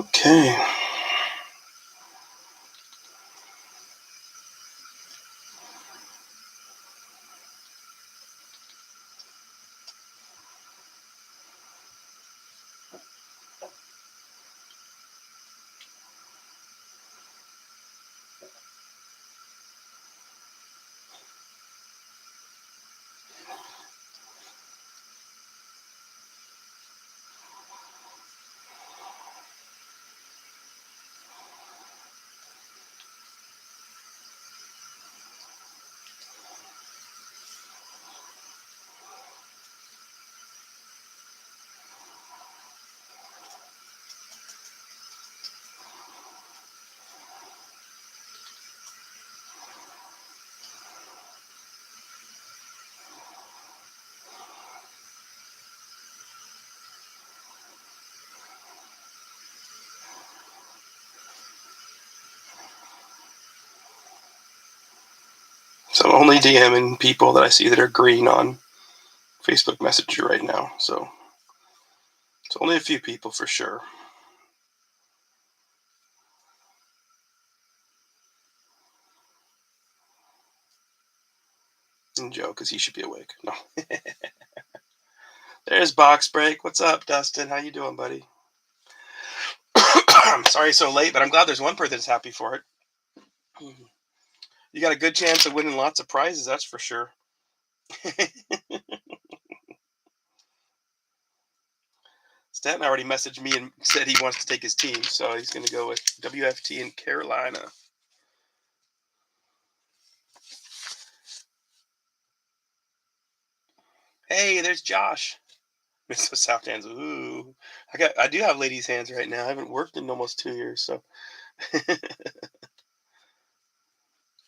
Okay. So I'm only DMing people that I see that are green on Facebook Messenger right now. So it's only a few people for sure. And Joe, because he should be awake. No. There's Box Break. What's up, Dustin? How you doing, buddy? I'm sorry so late, but I'm glad there's one person that's happy for it. You got a good chance of winning lots of prizes, that's for sure. Stanton already messaged me and said he wants to take his team, so he's going to go with WFT in Carolina. Hey, there's Josh. Mr. South hands. Ooh, I do have ladies' hands right now. I haven't worked in almost 2 years, so.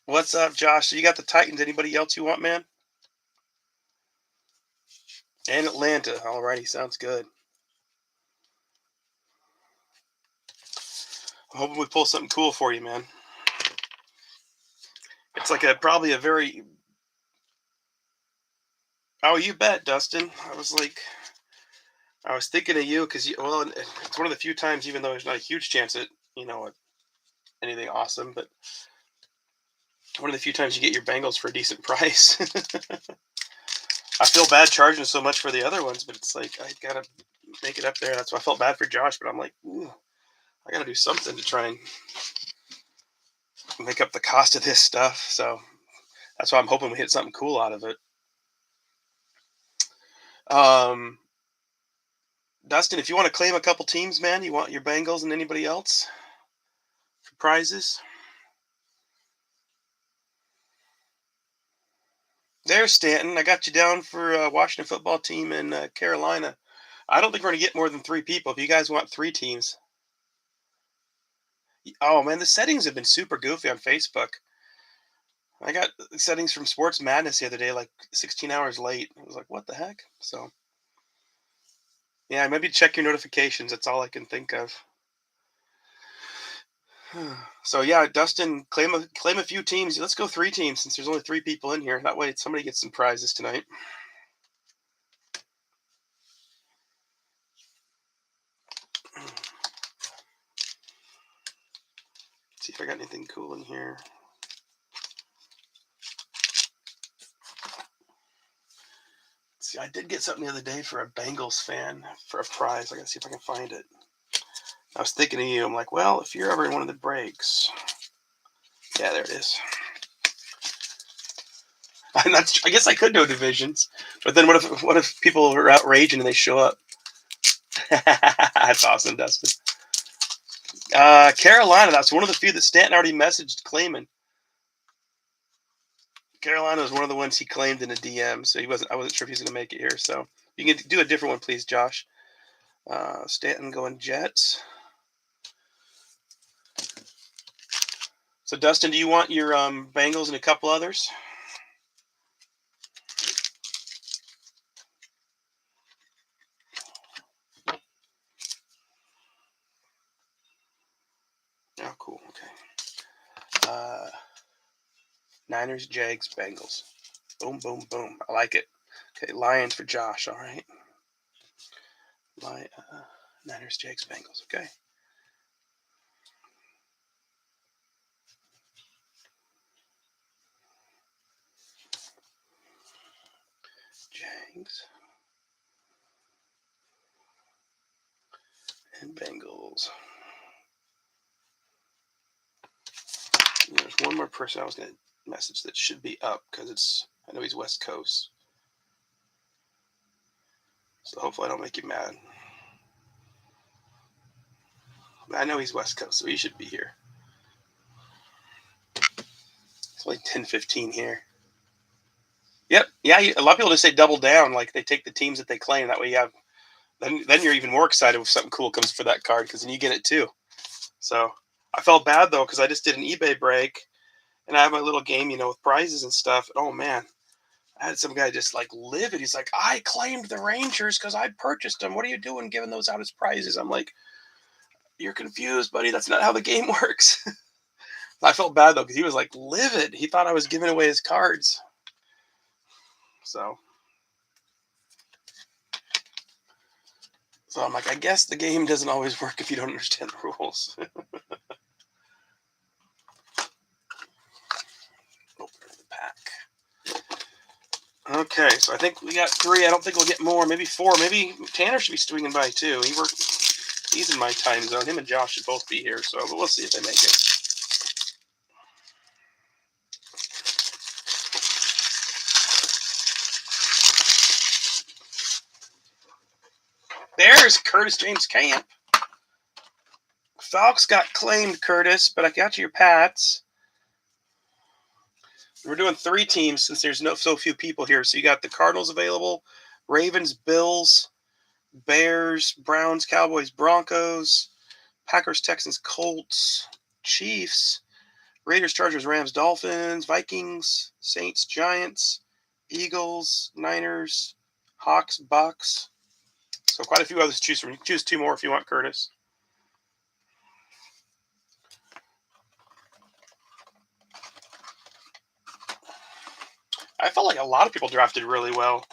What's up, Josh? So you got the Titans. Anybody else you want, man? And Atlanta. Alrighty, sounds good. I'm hoping we pull something cool for you, man. It's like probably a very. Oh, you bet, Dustin. I was thinking of you because well, it's one of the few times, even though there's not a huge chance at anything awesome, but one of the few times you get your Bengals for a decent price. I feel bad charging so much for the other ones, but it's like I gotta make it up there. That's why I felt bad for Josh, but I'm like, ooh, I gotta do something to try and make up the cost of this stuff. So that's why I'm hoping we hit something cool out of it. Um, Dustin, if you want to claim a couple teams, man, you want your Bengals and anybody else for prizes? There's Stanton. I got you down for Washington football team in Carolina. I don't think we're gonna get more than 3 people. If you guys want 3 teams, oh man, the settings have been super goofy on Facebook. I got settings from Sports Madness the other day, like 16 hours late. I was like, what the heck? So yeah, maybe check your notifications. That's all I can think of. So yeah, Dustin, claim a few teams. Let's go 3 teams since there's only 3 people in here. That way, somebody gets some prizes tonight. See if I got anything cool in here. See, I did get something the other day for a Bengals fan for a prize. I gotta see if I can find it. I was thinking of you. I'm like, well, if you're ever in one of the breaks, yeah, there it is. I guess I could do divisions, but then what if people are outraging and they show up? That's awesome, Dustin. Carolina. That's one of the few that Stanton already messaged claiming. Carolina was one of the ones he claimed in a DM, so I wasn't sure if he's going to make it here. So you can do a different one, please, Josh. Stanton going Jets. So Dustin, do you want your Bengals and a couple others? Oh, cool. Okay. Niners, Jags, Bengals. Boom, boom, boom. I like it. Okay, Lions for Josh. All right. Niners, Jags, Bengals. Okay. Jags and Bengals. And there's one more person I was going to message that should be up because I know he's West Coast. So hopefully I don't make you mad. I know he's West Coast, so he should be here. It's only 10:15 here. Yep. Yeah, a lot of people just say double down, like they take the teams that they claim. That way you have, then you're even more excited if something cool comes for that card because then you get it too. So I felt bad though because I just did an eBay break and I have my little game, with prizes and stuff. And, oh man, I had some guy just like livid. He's like, I claimed the Rangers because I purchased them. What are you doing giving those out as prizes? I'm like, you're confused, buddy. That's not how the game works. I felt bad though because he was like livid. He thought I was giving away his cards. So I'm like, I guess the game doesn't always work if you don't understand the rules. Open the pack. Okay, so I think we got 3. I don't think we'll get more. Maybe 4. Maybe Tanner should be swinging by too. He's in my time zone. Him and Josh should both be here. So, but we'll see if they make it. There's Curtis James Camp. Falks got claimed, Curtis, but I got your Pats. We're doing 3 teams since there's so few people here. So you got the Cardinals available, Ravens, Bills, Bears, Browns, Cowboys, Broncos, Packers, Texans, Colts, Chiefs, Raiders, Chargers, Rams, Dolphins, Vikings, Saints, Giants, Eagles, Niners, Hawks, Bucks. So quite a few others to choose from. You can choose 2 more if you want, Curtis. I felt like a lot of people drafted really well.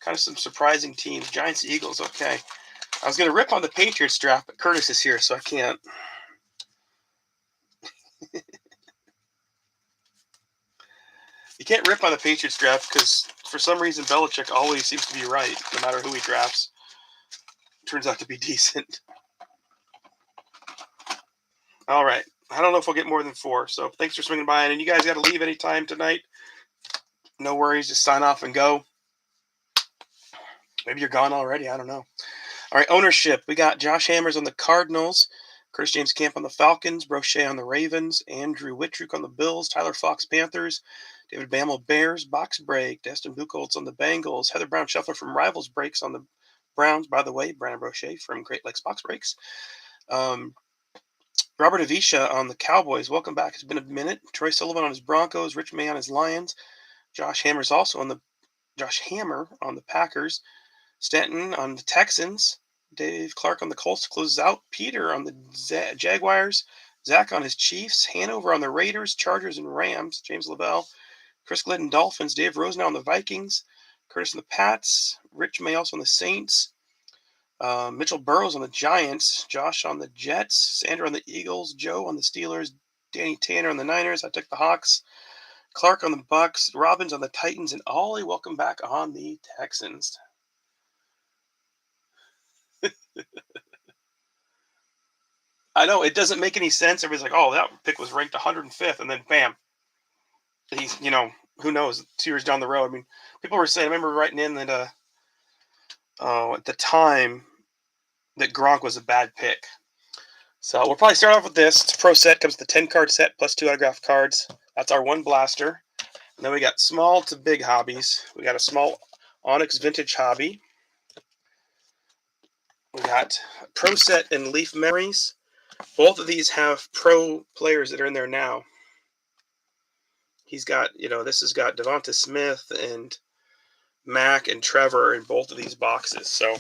Kind of some surprising teams. Giants, Eagles, okay. I was going to rip on the Patriots draft, but Curtis is here, so I can't. You can't rip on the Patriots draft because for some reason Belichick always seems to be right, no matter who he drafts. Turns out to be decent. All right. I don't know if we'll get more than 4, so thanks for swinging by. And you guys got to leave anytime tonight. No worries. Just sign off and go. Maybe you're gone already. I don't know. All right, ownership. We got Josh Hammers on the Cardinals, Curtis James Camp on the Falcons, Brochet on the Ravens, Andrew Whitrick on the Bills, Tyler Fox Panthers, David Bammel Bears, Box Break, Destin Buchholz on the Bengals, Heather Brown Shuffler from Rivals Breaks on the Browns. By the way, Brandon Brochet from Great Lakes Box Breaks. Robert Avisha on the Cowboys. Welcome back. It's been a minute. Troy Sullivan on his Broncos, Rich May on his Lions, Josh Hammer on the Packers, Stanton on the Texans, Dave Clark on the Colts closes out, Peter on the Jaguars, Zach on his Chiefs, Hanover on the Raiders, Chargers and Rams, James Lavelle, Chris Glidden Dolphins, Dave Rosenau on the Vikings, Curtis on the Pats, Rich May also on the Saints, Mitchell Burrows on the Giants, Josh on the Jets, Sandra on the Eagles, Joe on the Steelers, Danny Tanner on the Niners, I took the Hawks, Clark on the Bucks, Robbins on the Titans, and Ollie, welcome back on the Texans. I know, it doesn't make any sense. Everybody's like, oh, that pick was ranked 105th, and then bam. He's, who knows, 2 years down the road. I mean, people were saying, I remember writing in that at the time that Gronk was a bad pick. So we'll probably start off with this. It's a pro set, comes with a 10-card set plus 2 autographed cards. That's our 1 blaster. And then we got small to big hobbies. We got a small Onyx Vintage hobby. We got pro set and Leaf Memories. Both of these have pro players that are in there now. He's got, this has got Devonta Smith and Mac and Trevor in both of these boxes. So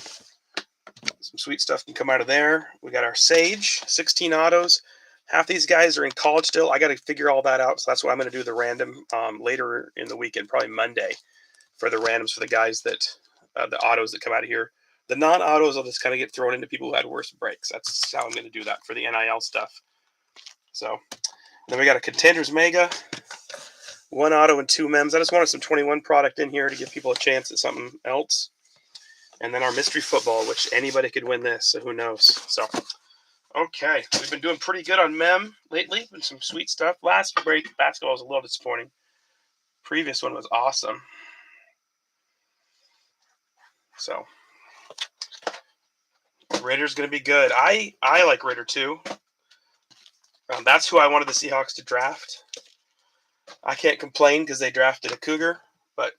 some sweet stuff can come out of there. We got our Sage, 16 autos, Half these guys are in college still. I got to figure all that out. So that's why I'm going to do the random later in the weekend, probably Monday, for the randoms for the guys that the autos that come out of here. The non-autos will just kind of get thrown into people who had worse breaks. That's how I'm going to do that for the NIL stuff. So then we got a Contenders Mega, 1 auto and 2 mems. I just wanted some 21 product in here to give people a chance at something else. And then our mystery football, which anybody could win this, so who knows. So, okay, we've been doing pretty good on mem lately, and some sweet stuff. Last break, basketball was a little disappointing. Previous one was awesome. So, Raiders going to be good. I like Raider too. That's who I wanted the Seahawks to draft. I can't complain because they drafted a Cougar, but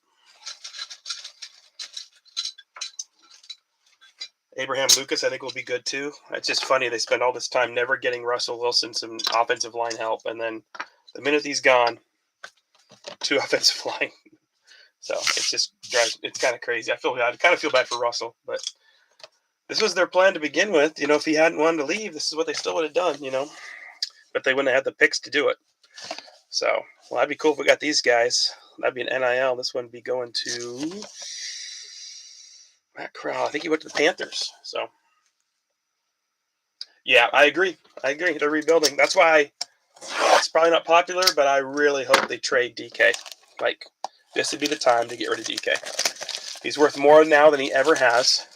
Abraham Lucas I think will be good too. It's just funny they spend all this time never getting Russell Wilson some offensive line help, and then the minute he's gone, 2 offensive line. So it's just it's kind of crazy. I kind of feel bad for Russell, but this was their plan to begin with. You know, if he hadn't wanted to leave, this is what they still would have done. You know, but they wouldn't have had the picks to do it. So, well, that'd be cool if we got these guys. That'd be an NIL. This one would be going to Matt Corral. I think he went to the Panthers. So, yeah, I agree. They're rebuilding. That's why it's probably not popular, but I really hope they trade DK. Like, this would be the time to get rid of DK. He's worth more now than he ever has.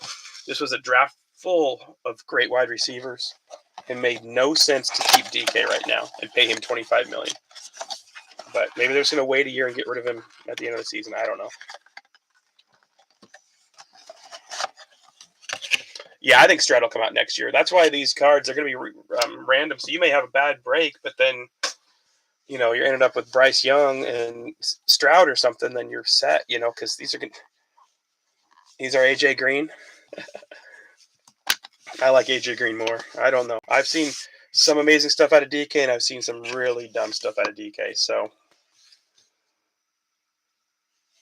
This was a draft full of great wide receivers. It made no sense to keep DK right now and pay him $25 million. But maybe they're just going to wait a year and get rid of him at the end of the season. I don't know. Yeah, I think Stroud will come out next year. That's why these cards are going to be random. So you may have a bad break, but then, you know, you're ended up with Bryce Young and Stroud or something, then you're set, you know, because these are AJ Green. I like AJ Green more. I don't know. I've seen some amazing stuff out of DK, and I've seen some really dumb stuff out of DK. So,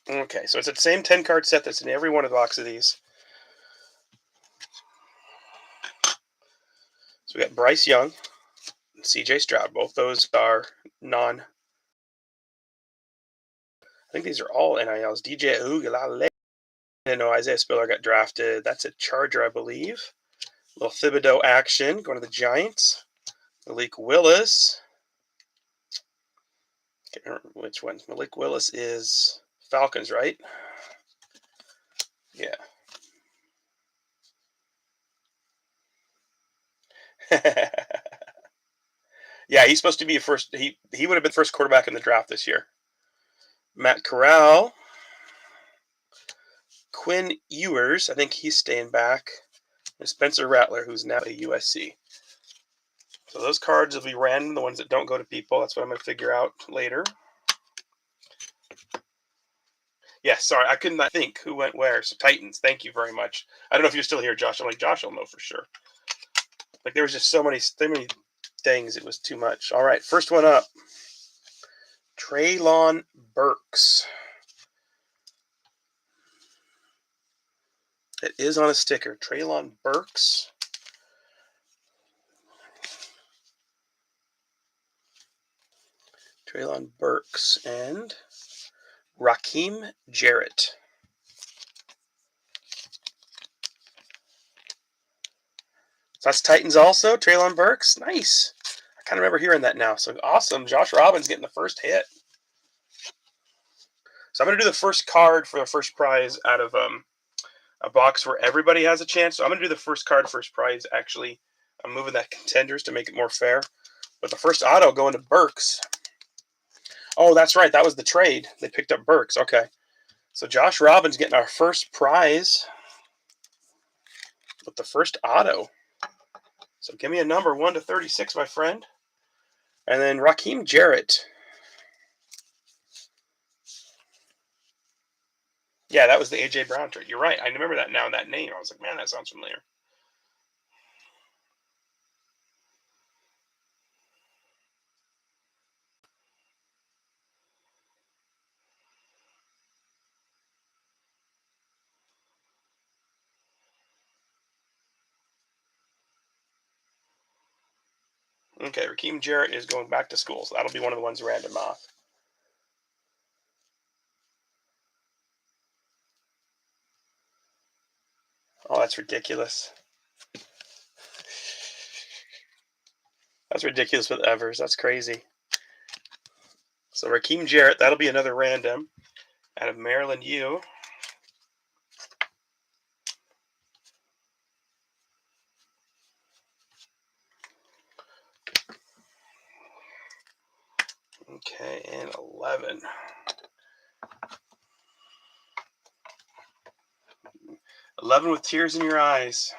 okay, so it's the same 10-card set that's in every one of the box of these. So we got Bryce Young and CJ Stroud. Both those are I think these are all NILs. DJ Ugalale. I know Isaiah Spiller got drafted. That's a Charger, I believe. A little Thibodeau action going to the Giants. Malik Willis. Can't remember which one. Malik Willis is Falcons, right? Yeah. Yeah, he's supposed to be a first. He would have been first quarterback in the draft this year. Matt Corral. Quinn Ewers. I think he's staying back. And Spencer Rattler, who's now a USC. So those cards will be random, the ones that don't go to people. That's what I'm going to figure out later. Yeah, sorry, I could not think who went where. So Titans, thank you very much. I don't know if you're still here, Josh. I'm like, Josh will know for sure. Like, there was just so many things. It was too much. All right, first one up. Treylon Burks. It is on a sticker. Treylon Burks. Treylon Burks and Rakhim Jarrett. So that's Titans also. Treylon Burks. Nice. I kind of remember hearing that now. So awesome. Josh Robbins getting the first hit. So I'm going to do the first card for the first prize out of a box where everybody has a chance. So I'm going to do the first card, first prize. Actually, I'm moving that Contenders to make it more fair. But the first auto going to Burks. Oh, that's right. That was the trade. They picked up Burks. Okay. So Josh Robbins getting our first prize with the first auto. So give me a number 1 to 36, my friend. And then Rakhim Jarrett. Yeah, that was the A.J. Brown trade. You're right. I remember that now, that name. I was like, man, that sounds familiar. Okay, Rakhim Jarrett is going back to school, so that'll be one of the ones random off. Oh, that's ridiculous. That's ridiculous with Evers. That's crazy. So Rakhim Jarrett, that'll be another random out of Maryland U. Okay, and 11. 11 with tears in your eyes.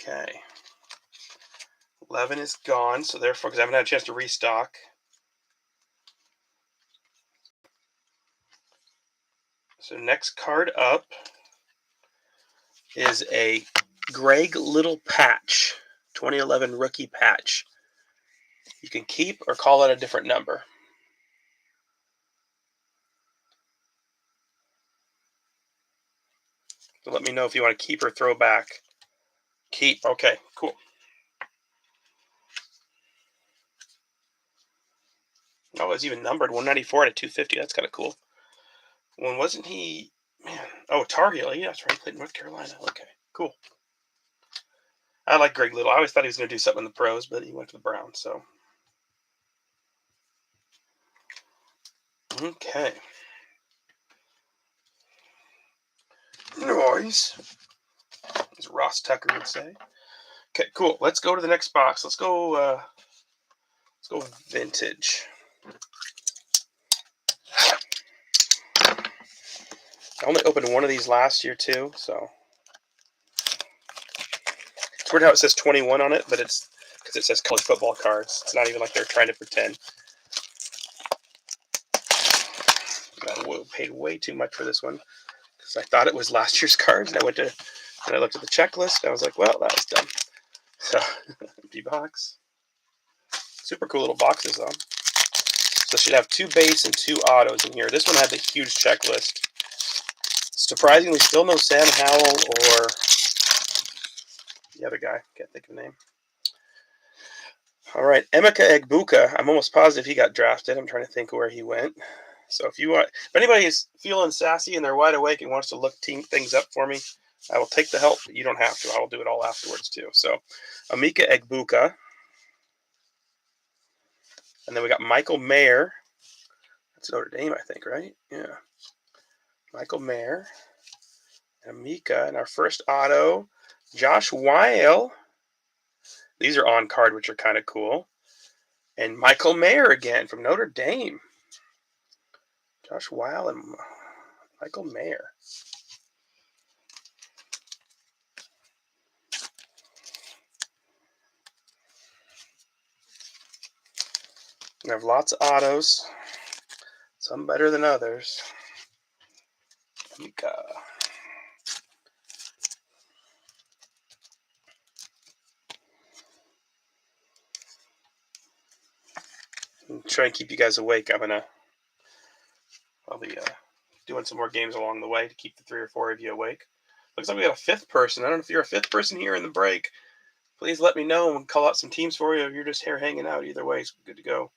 Okay. 11 is gone, so therefore, because I haven't had a chance to restock. So next card up is a Greg Little patch, 2011 rookie patch. You can keep or call it a different number. So let me know if you want to keep or throw back. Keep. Okay, cool. Oh, it's even numbered 194 to 250. That's kind of cool. When wasn't he? Man. Oh, Tar Heel. Yeah, that's right. He played in North Carolina. Okay, cool. I like Greg Little. I always thought he was going to do something in the pros, but he went to the Browns. So, okay. Noise, as Ross Tucker would say. Okay, cool. Let's go to the next box. Let's go vintage. I only opened one of these last year too, so it's weird how it says 21 on it, but it's because it says college football cards. It's not even like they're trying to pretend. I paid way too much for this one because I thought it was last year's cards, and I looked at the checklist, and I was like, well, that was dumb. So, empty box. Super cool little boxes though. So it should have 2 base and 2 autos in here. This one had the huge checklist. Surprisingly, still no Sam Howell or the other guy. Can't think of the name. All right, Emeka Egbuka. I'm almost positive he got drafted. I'm trying to think where he went. So if anybody is feeling sassy and they're wide awake and wants to look things up for me, I will take the help. But you don't have to. I will do it all afterwards too. So, Emeka Egbuka. And then we got Michael Mayer. That's Notre Dame, I think, right? Yeah. Michael Mayer. Emeka. And our first auto, Josh Weil. These are on card, which are kind of cool. And Michael Mayer again from Notre Dame. Josh Weil and Michael Mayer. I have lots of autos. Some better than others. Emeka. Try and keep you guys awake. I'll be doing some more games along the way to keep the 3 or 4 of you awake. Looks like we got a 5th person. I don't know if you're a 5th person here in the break. Please let me know and call out some teams for you. If you're just here hanging out, either way, it's good to go.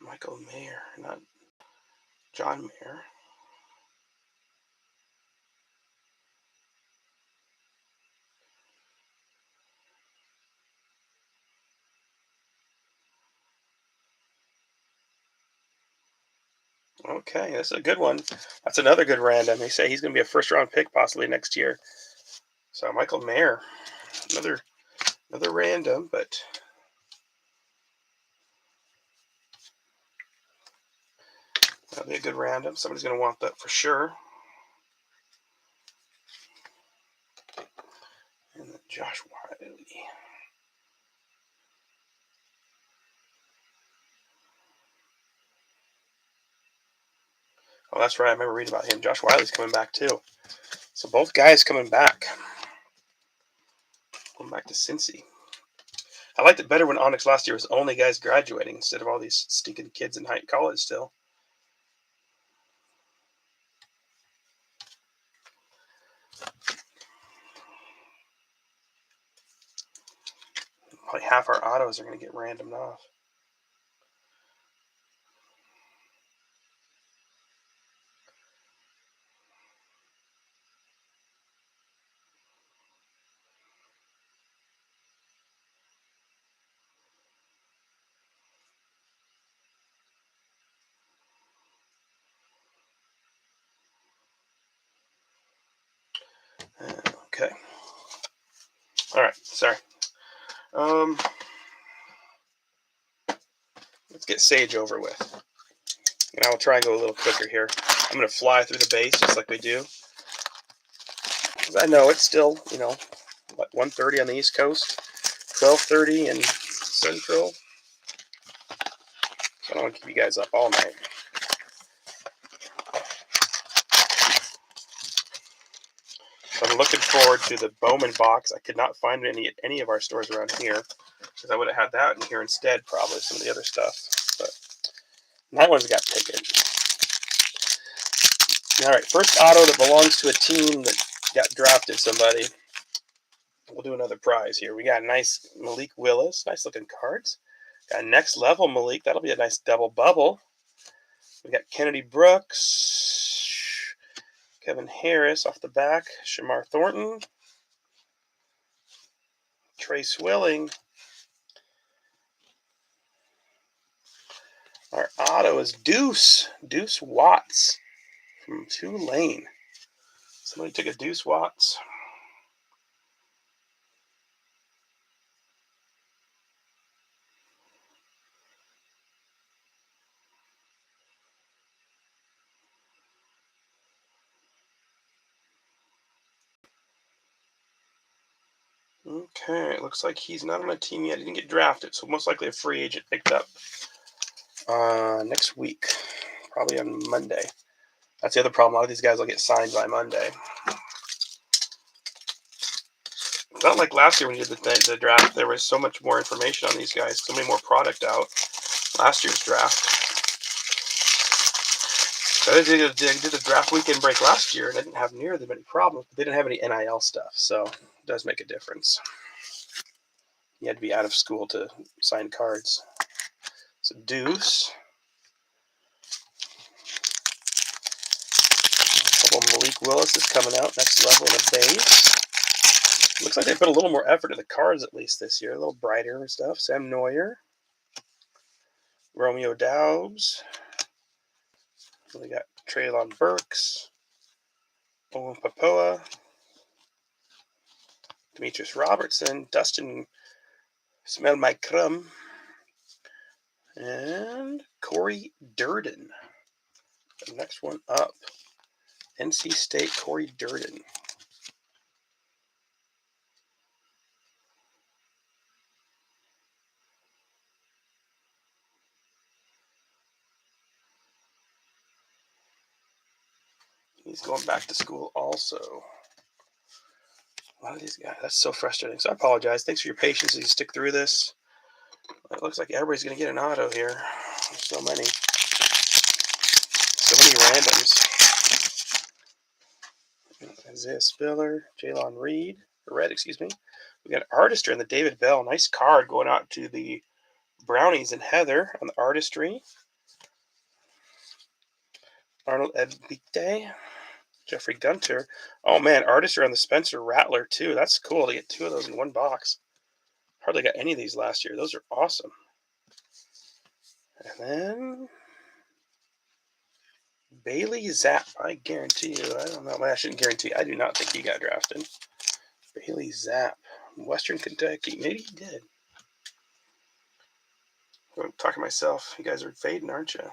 Michael Mayer, not John Mayer. Okay, that's a good one. That's another good random. They say he's going to be a first-round pick possibly next year. So Michael Mayer, another random, but that'll be a good random. Somebody's going to want that for sure. And then Josh Wiley. Oh, that's right. I remember reading about him. Josh Wiley's coming back too. So both guys coming back. Going back to Cincy. I liked it better when Onyx last year was only guys graduating instead of all these stinking kids in college still. Probably half our autos are going to get randomed off. Okay. All right. Sorry. Let's get Sage over with. And I'll try and go a little quicker here. I'm going to fly through the base just like we do. Because I know it's still, what, 1:30 on the East Coast, 12:30 in Central. So I don't want to keep you guys up all night. So I'm looking forward to the Bowman box. I could not find it in any of our stores around here, because I would have had that in here instead, probably, some of the other stuff. But that one's got taken. All right, first auto that belongs to a team that got drafted somebody. We'll do another prize here. We got a nice Malik Willis. Nice looking cards. Got next level Malik. That'll be a nice double bubble. We got Kennedy Brooks. Kevin Harris off the back. Shamar Thornton. Trey Swilling. Our auto is Deuce Watts from Tulane. Somebody took a Deuce Watts. Okay, it looks like he's not on a team yet. He didn't get drafted, so most likely a free agent picked up next week, probably on Monday. That's the other problem. A lot of these guys will get signed by Monday. It's not like last year when you did the draft. There was so much more information on these guys, so many more product out. Last year's draft. So they did the draft weekend break last year, and they didn't have near as many problems. But they didn't have any NIL stuff, so it does make a difference. You had to be out of school to sign cards. So Deuce. Malik Willis is coming out next level in the base. Looks like they put a little more effort in the cards at least this year. A little brighter and stuff. Sam Neuer. Romeo Doubs. We got Traylon Burks. Owen Papoa. Demetrius Robertson. Dustin Smell My Crumb. And Corey Durden. The next one up. NC State Corey Durden. He's going back to school also. A lot of these guys, that's so frustrating. So I apologize. Thanks for your patience as you stick through this. It looks like everybody's going to get an auto here. There's so many. So many randoms. Isaiah Spiller, Jalon Reed, excuse me. We got Artistry and the David Bell. Nice card going out to the Brownies and Heather on the Artistry. Arnold Edbite, Jeffrey Gunter. Oh man, Artistry on the Spencer Rattler too. That's cool to get two of those in one box. Hardly got any of these last year. Those are awesome. And then Bailey Zapp. I guarantee you. I don't know. I shouldn't guarantee. I do not think he got drafted. Bailey Zapp. Western Kentucky. Maybe he did. I'm talking to myself. You guys are fading, aren't you?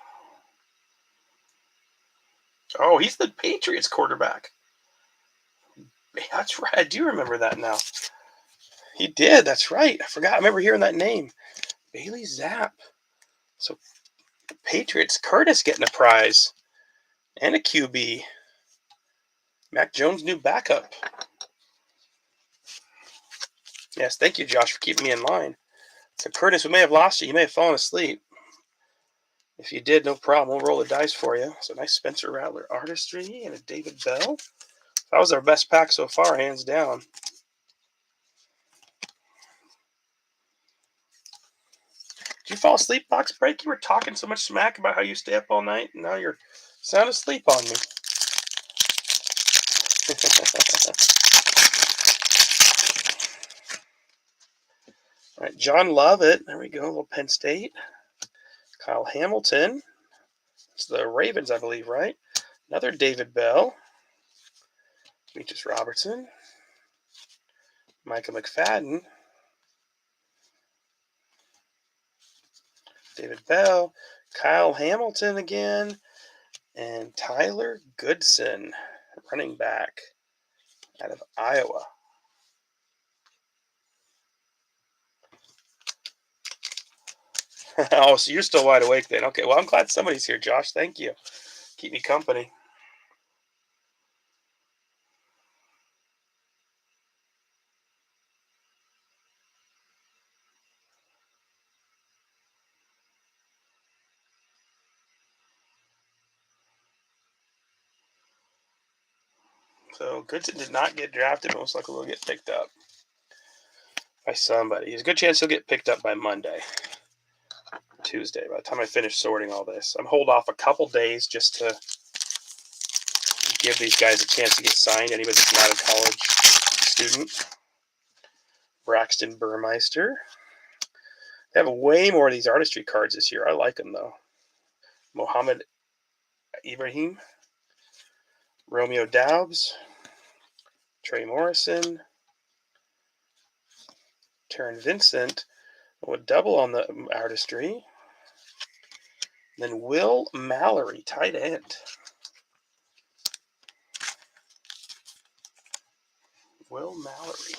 Oh, he's the Patriots quarterback. That's right. I do remember that now. He did. That's right. I forgot. I remember hearing that name. Bailey Zapp. So, Patriots. Curtis getting a prize. And a QB. Mac Jones' new backup. Yes, thank you, Josh, for keeping me in line. So, Curtis, we may have lost you. You may have fallen asleep. If you did, no problem. We'll roll the dice for you. So, nice Spencer Rattler Artistry and a David Bell. That was our best pack so far, hands down. Did you fall asleep, Box Break? You were talking so much smack about how you stay up all night, and now you're sound asleep on me. All right, John Lovett. There we go. A little Penn State. Kyle Hamilton. It's the Ravens, I believe, right? Another David Bell. Demetrius Robertson. Micah McFadden. David Bell. Kyle Hamilton again. And Tyler Goodson, running back out of Iowa. Oh, so you're still wide awake then. Okay, well, I'm glad somebody's here, Josh. Thank you. Keep me company. So Goodson did not get drafted. Most likely will get picked up by somebody. There's a good chance he'll get picked up by Monday, Tuesday, by the time I finish sorting all this. I'm holding off a couple days just to give these guys a chance to get signed. Anybody that's not a college student. Braxton Burmeister. They have way more of these artistry cards this year. I like them, though. Mohammed Ibrahim. Romeo Doubs. Trey Morrison. Taryn Vincent. Would double on the artistry. Then Will Mallory, tight end. Will Mallory.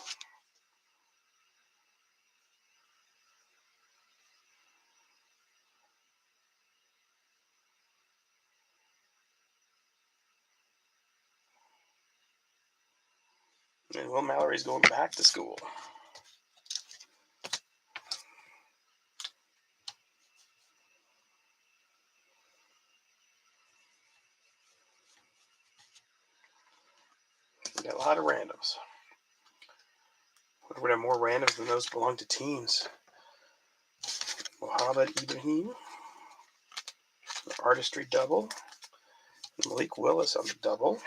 And Will Mallory's going back to school. We got a lot of randoms. We're going to have more randoms than those belong to teams. Mohammed Ibrahim. Artistry double. Malik Willis on the double.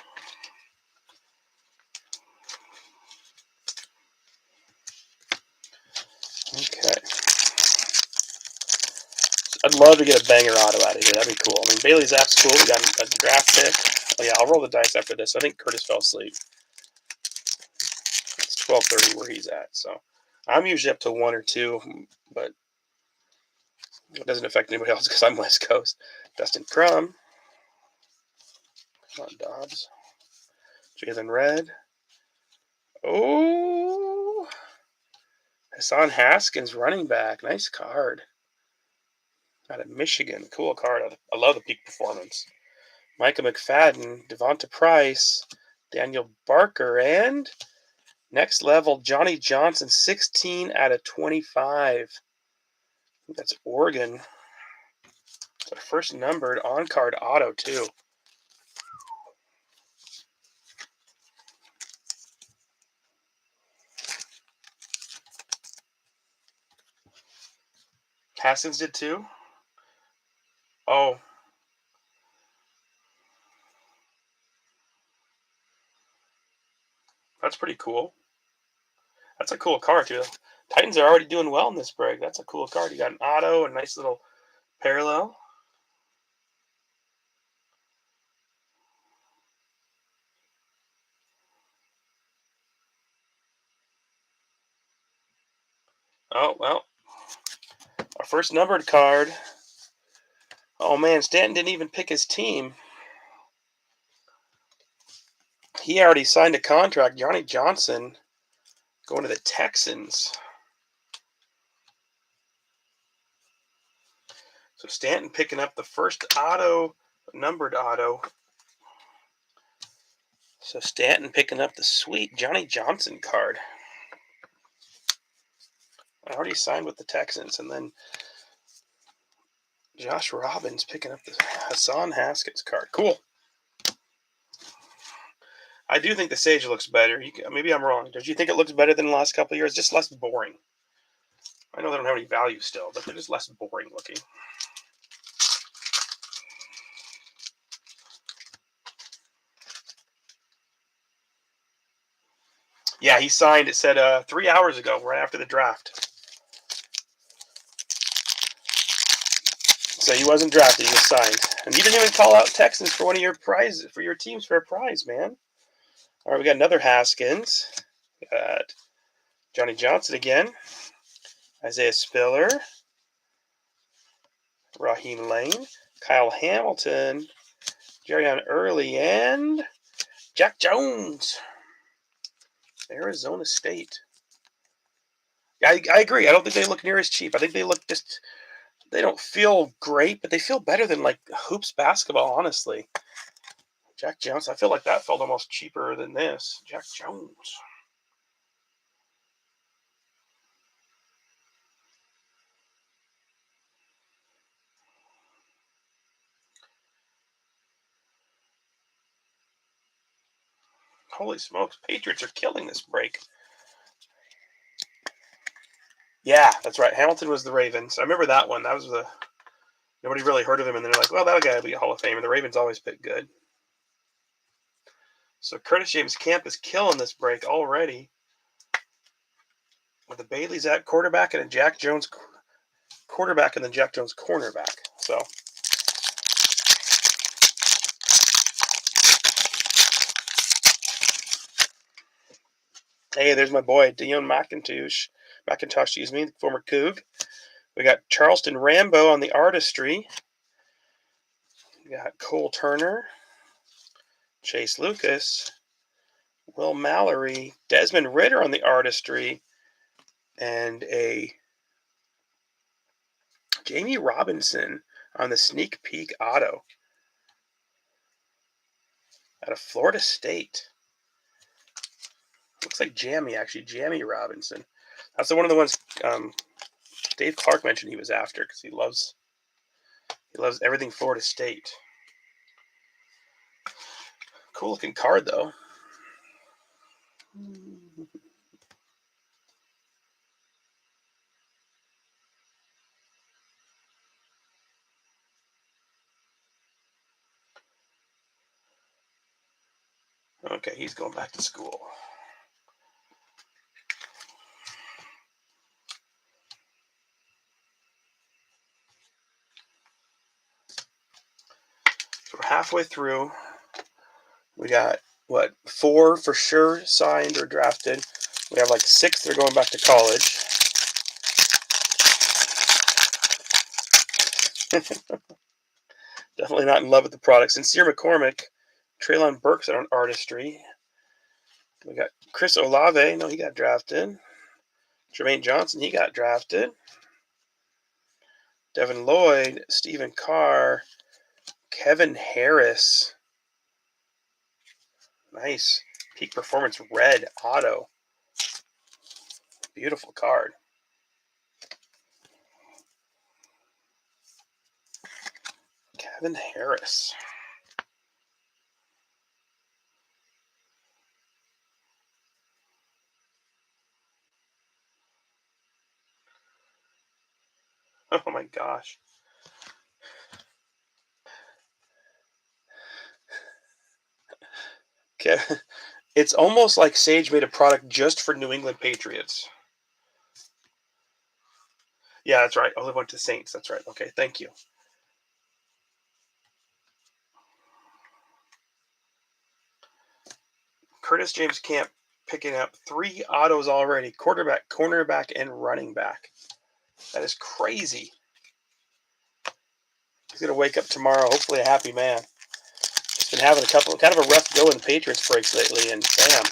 Okay. I'd love to get a banger auto out of here. That'd be cool. I mean, Bailey Zapp's cool. We got a draft pick. Oh, yeah, I'll roll the dice after this. I think Curtis fell asleep. It's 12:30 where he's at. So I'm usually up to 1 or 2, but it doesn't affect anybody else because I'm West Coast. Dustin Crum. Come on, Dobbs. Jalen Red. Oh, Hassan Haskins, running back. Nice card. Out of Michigan. Cool card. I love the peak performance. Micah McFadden, Devonta Price, Daniel Barker, and next level, Johnny Johnson, 16 out of 25. That's Oregon. It's our first numbered on-card auto, too. Haskins did, too? Oh. That's pretty cool. That's a cool card, too. Titans are already doing well in this break. That's a cool card. You got an auto, a nice little parallel. Oh, well. Our first numbered card. Oh, man. Stanton didn't even pick his team. He already signed a contract. Johnny Johnson going to the Texans. So Stanton picking up the first auto, numbered auto. So Stanton picking up the sweet Johnny Johnson card. I already signed with the Texans. And then Josh Robbins picking up the Hassan Haskins card. Cool. I do think the Sage looks better. Maybe I'm wrong. Did you think it looks better than the last couple of years? Just less boring. I know they don't have any value still, but they're just less boring looking. Yeah, he signed, it said 3 hours ago, right after the draft. So he wasn't drafted, he was signed. And you didn't even call out Texans for one of your prizes, for your teams for a prize, man. All right, we got another Haskins. We got Johnny Johnson again. Isaiah Spiller. Raheem Lane. Kyle Hamilton. Jerrion Early, and Jack Jones. Arizona State. Yeah, I agree. I don't think they look near as cheap. I think they look just, they don't feel great, but they feel better than like hoops basketball, honestly. Jack Jones, I feel like that felt almost cheaper than this. Jack Jones. Holy smokes, Patriots are killing this break. Yeah, that's right. Hamilton was the Ravens. I remember that one. That was the, nobody really heard of him, and they're like, well, that guy will be a Hall of Fame, and the Ravens always pick good. So Curtis James Camp is killing this break already. With a Bailey's at quarterback and a Jack Jones quarterback and then Jack Jones cornerback. So hey, there's my boy Dion McIntosh, the former Coug. We got Charleston Rambo on the artistry. We got Cole Turner, Chase Lucas, Will Mallory, Desmond Ritter on the artistry, and a Jamie Robinson on the sneak peek auto out of Florida State. Looks like Jamie, actually. Jamie Robinson. That's one of the ones Dave Clark mentioned he was after because he loves everything Florida State. Cool looking card, though. Okay, he's going back to school. So we're halfway through. We got, 4 for sure signed or drafted. We have like 6 that are going back to college. Definitely not in love with the product. Sincere McCormick, Traylon Burks on artistry. We got Chris Olave. No, he got drafted. Jermaine Johnson, he got drafted. Devin Lloyd, Stephen Carr, Kevin Harris. Nice. Peak Performance red auto. Beautiful card. Kevin Harris. Oh my gosh. Kevin, it's almost like Sage made a product just for New England Patriots. Yeah, that's right. Olive went to Saints. That's right. Okay, thank you. Curtis James Camp picking up 3 autos already. Quarterback, cornerback, and running back. That is crazy. He's going to wake up tomorrow, hopefully a happy man. He's been having kind of a rough go in the Patriots breaks lately, and bam.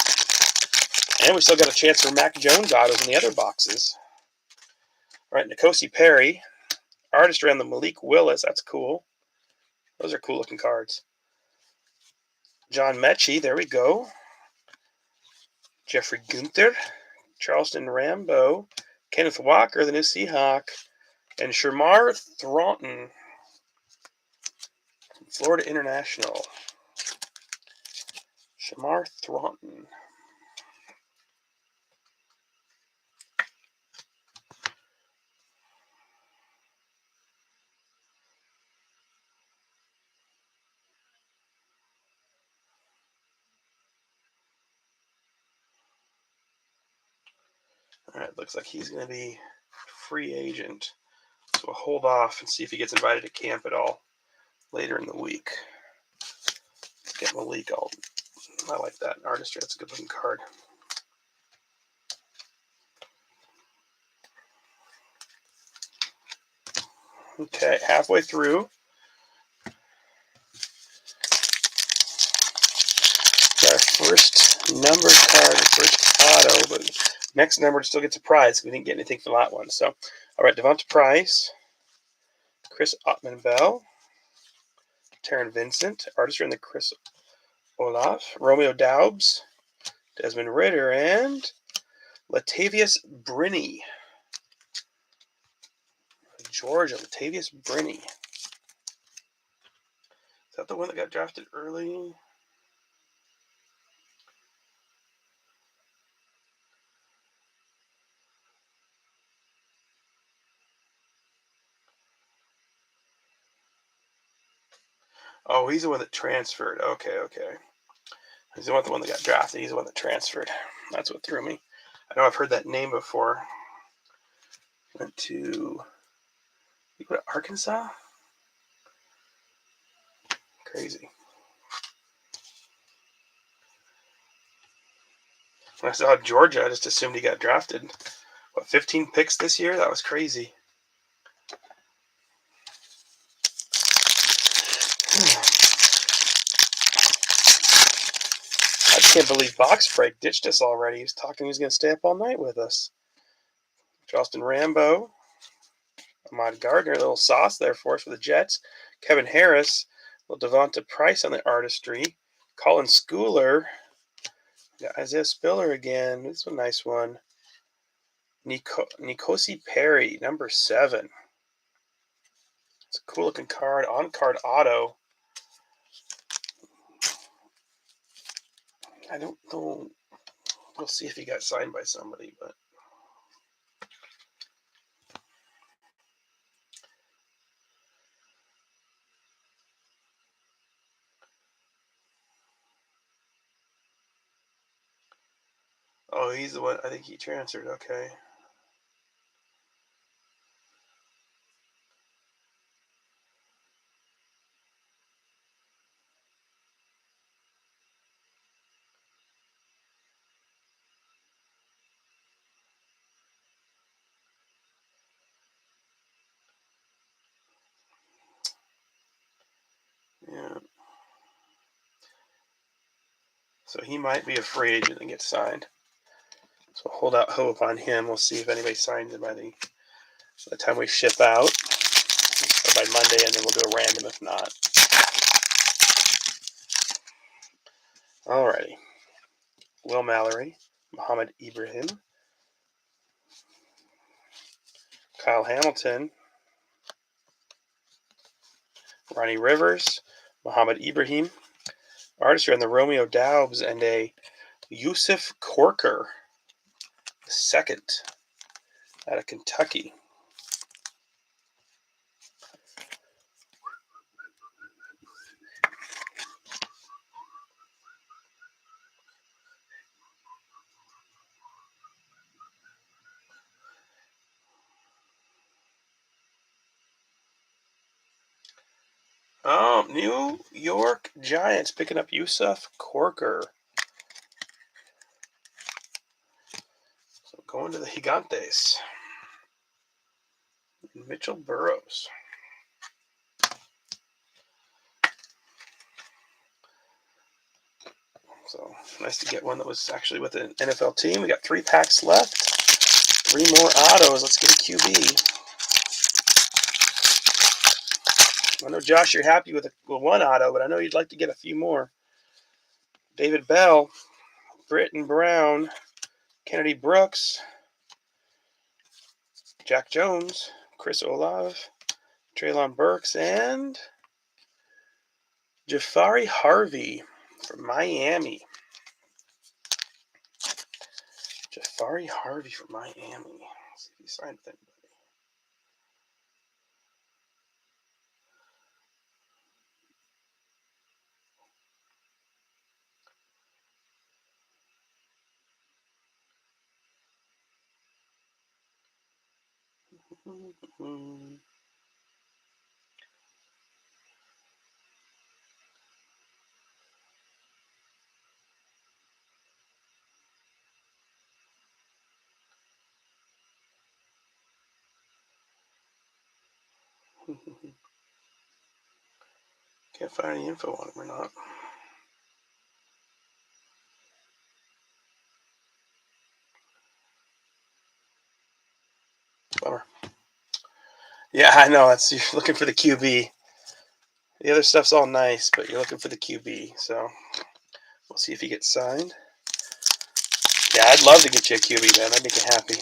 And we still got a chance for Mac Jones autos in the other boxes. All right, N'Kosi Perry. Artistry on the Malik Willis. That's cool. Those are cool looking cards. John Mechie. There we go. Jeffrey Gunther. Charleston Rambo. Kenneth Walker, the new Seahawk. And Shamar Thornton. Florida International. Shamar All right, looks like he's going to be free agent. So we'll hold off and see if he gets invited to camp at all later in the week. Let's get Malik. I like that artistry. That's a good looking card. Okay, halfway through. Our first numbered card, the first auto, but next number still gets a prize. We didn't get anything for that one. So, all right, Devonta Price, Chris Ottman-Bell, Taryn Vincent, artistry in the Chris Olaf, Romeo Doubs, Desmond Ritter, and Latavius Brinney. Georgia, Latavius Brinney. Is that the one that got drafted early? Oh, he's the one that transferred. Okay. He's not the one that got drafted. He's the one that transferred. That's what threw me. I know I've heard that name before. Went to Arkansas? Crazy. When I saw Georgia, I just assumed he got drafted. 15 picks this year? That was crazy. I can't believe Box Break ditched us already. He was talking he was going to stay up all night with us. Justin Rambo. Ahmad Gardner, a little sauce there for us for the Jets. Kevin Harris. A little Devonta Price on the artistry. Colin Schooler. Got Isaiah Spiller again. This is a nice one. Nikosi Perry, number 7. It's a cool looking card. On card auto. I don't know. We'll see if he got signed by somebody, but oh, he's the one. I think he transferred. Okay. Yeah. So he might be a free agent and get signed. So hold out hope on him. We'll see if anybody signs him by the time we ship out, or by Monday, and then we'll do a random if not. Alrighty. Will Mallory, Muhammad Ibrahim, Kyle Hamilton, Ronnie Rivers, Muhammad Ibrahim, artistry on the Romeo Doubs, and a Yusuf Corker, second, out of Kentucky. Oh, New York Giants picking up Yusuf Corker. So going to the Gigantes. Mitchell Burrows. So nice to get one that was actually with an NFL team. We got 3 packs left. 3 more autos. Let's get a QB. I know, Josh, you're happy with one auto, but I know you'd like to get a few more. David Bell, Britton Brown, Kennedy Brooks, Jack Jones, Chris Olave, Treylon Burks, and Jafari Harvey from Miami. Jafari Harvey from Miami. Let's see if he signed with anybody. Can't find any info on him or not. Bummer. Yeah, I know. You're looking for the QB. The other stuff's all nice, but you're looking for the QB. So we'll see if he gets signed. Yeah, I'd love to get you a QB, man. That'd make you happy.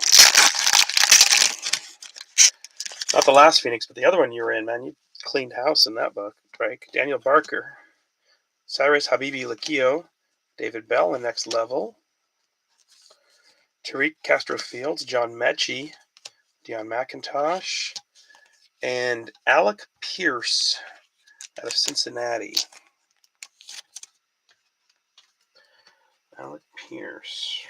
Not the last Phoenix, but the other one you were in, man. You cleaned house in that book, right? Daniel Barker, Cyrus Habibi Lakio, David Bell in Next Level, Tariq Castro Fields, John Mechie, Deion McIntosh, and Alec Pierce out of Cincinnati. Alec Pierce.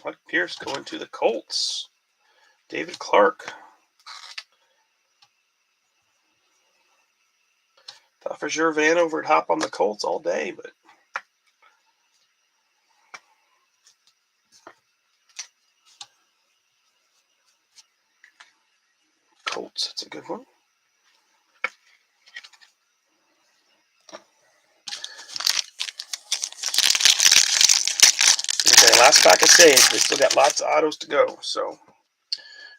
Alec Pierce going to the Colts. David Clark. Thought for sure Vanover would hop on the Colts all day, but Colts, that's a good one. Okay, last pack of saves. We still got lots of autos to go. So, all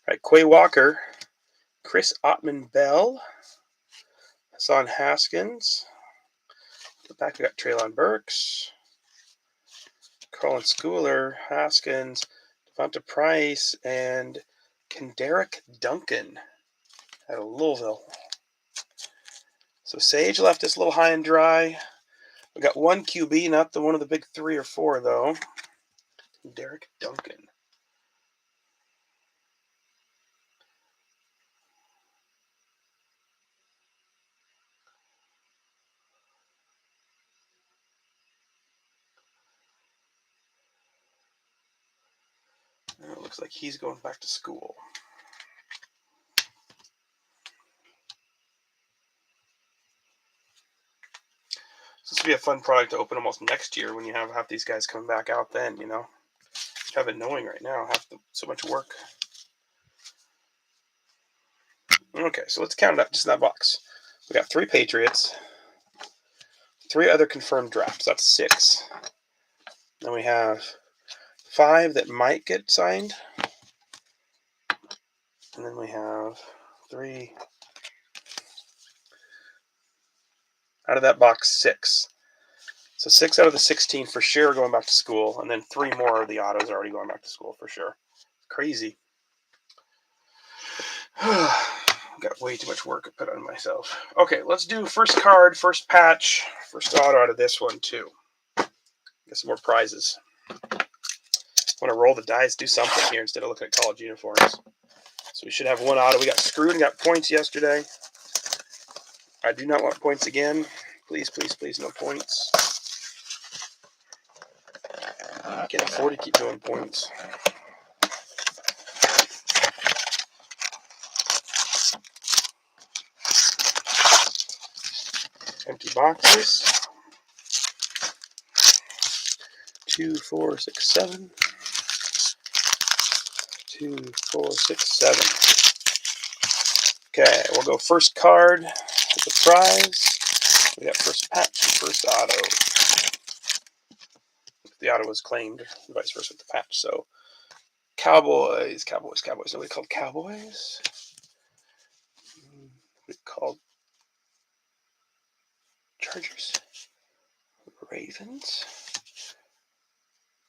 right, Quay Walker, Chris Ottman-Bell, Hassan Haskins. The back we got Treylon Burks, Colin Schooler, Haskins, Devonta Price, and Kenderick Duncan out of Louisville. So Sage left us a little high and dry. We got one QB, not the one of the big 3 or 4, though. Derek Duncan. It looks like he's going back to school. So this will be a fun product to open almost next year when you have half these guys coming back out then, you know. Have it knowing right now, so much work. Okay, so let's count it up just in that box. We got 3 Patriots, 3 other confirmed drafts. That's 6. Then we have 5 that might get signed. And then we have 3. Out of that box, 6. So 6 out of the 16 for sure are going back to school. And then 3 more of the autos are already going back to school for sure. Crazy. Got way too much work to put on myself. Okay, let's do first card, first patch, first auto out of this one too. Get some more prizes. I want to roll the dice, do something here instead of looking at college uniforms. So we should have one auto. We got screwed and got points yesterday. I do not want points again. Please, please, please, no points. I can't afford to keep doing points. Empty boxes. 2, 4, 6, 7. 2, 4, 6, 7. Okay, we'll go first card with the prize. We got first patch and first auto. The auto was claimed, vice versa with the patch. So Cowboys. Nobody called Cowboys. We called Chargers. Ravens.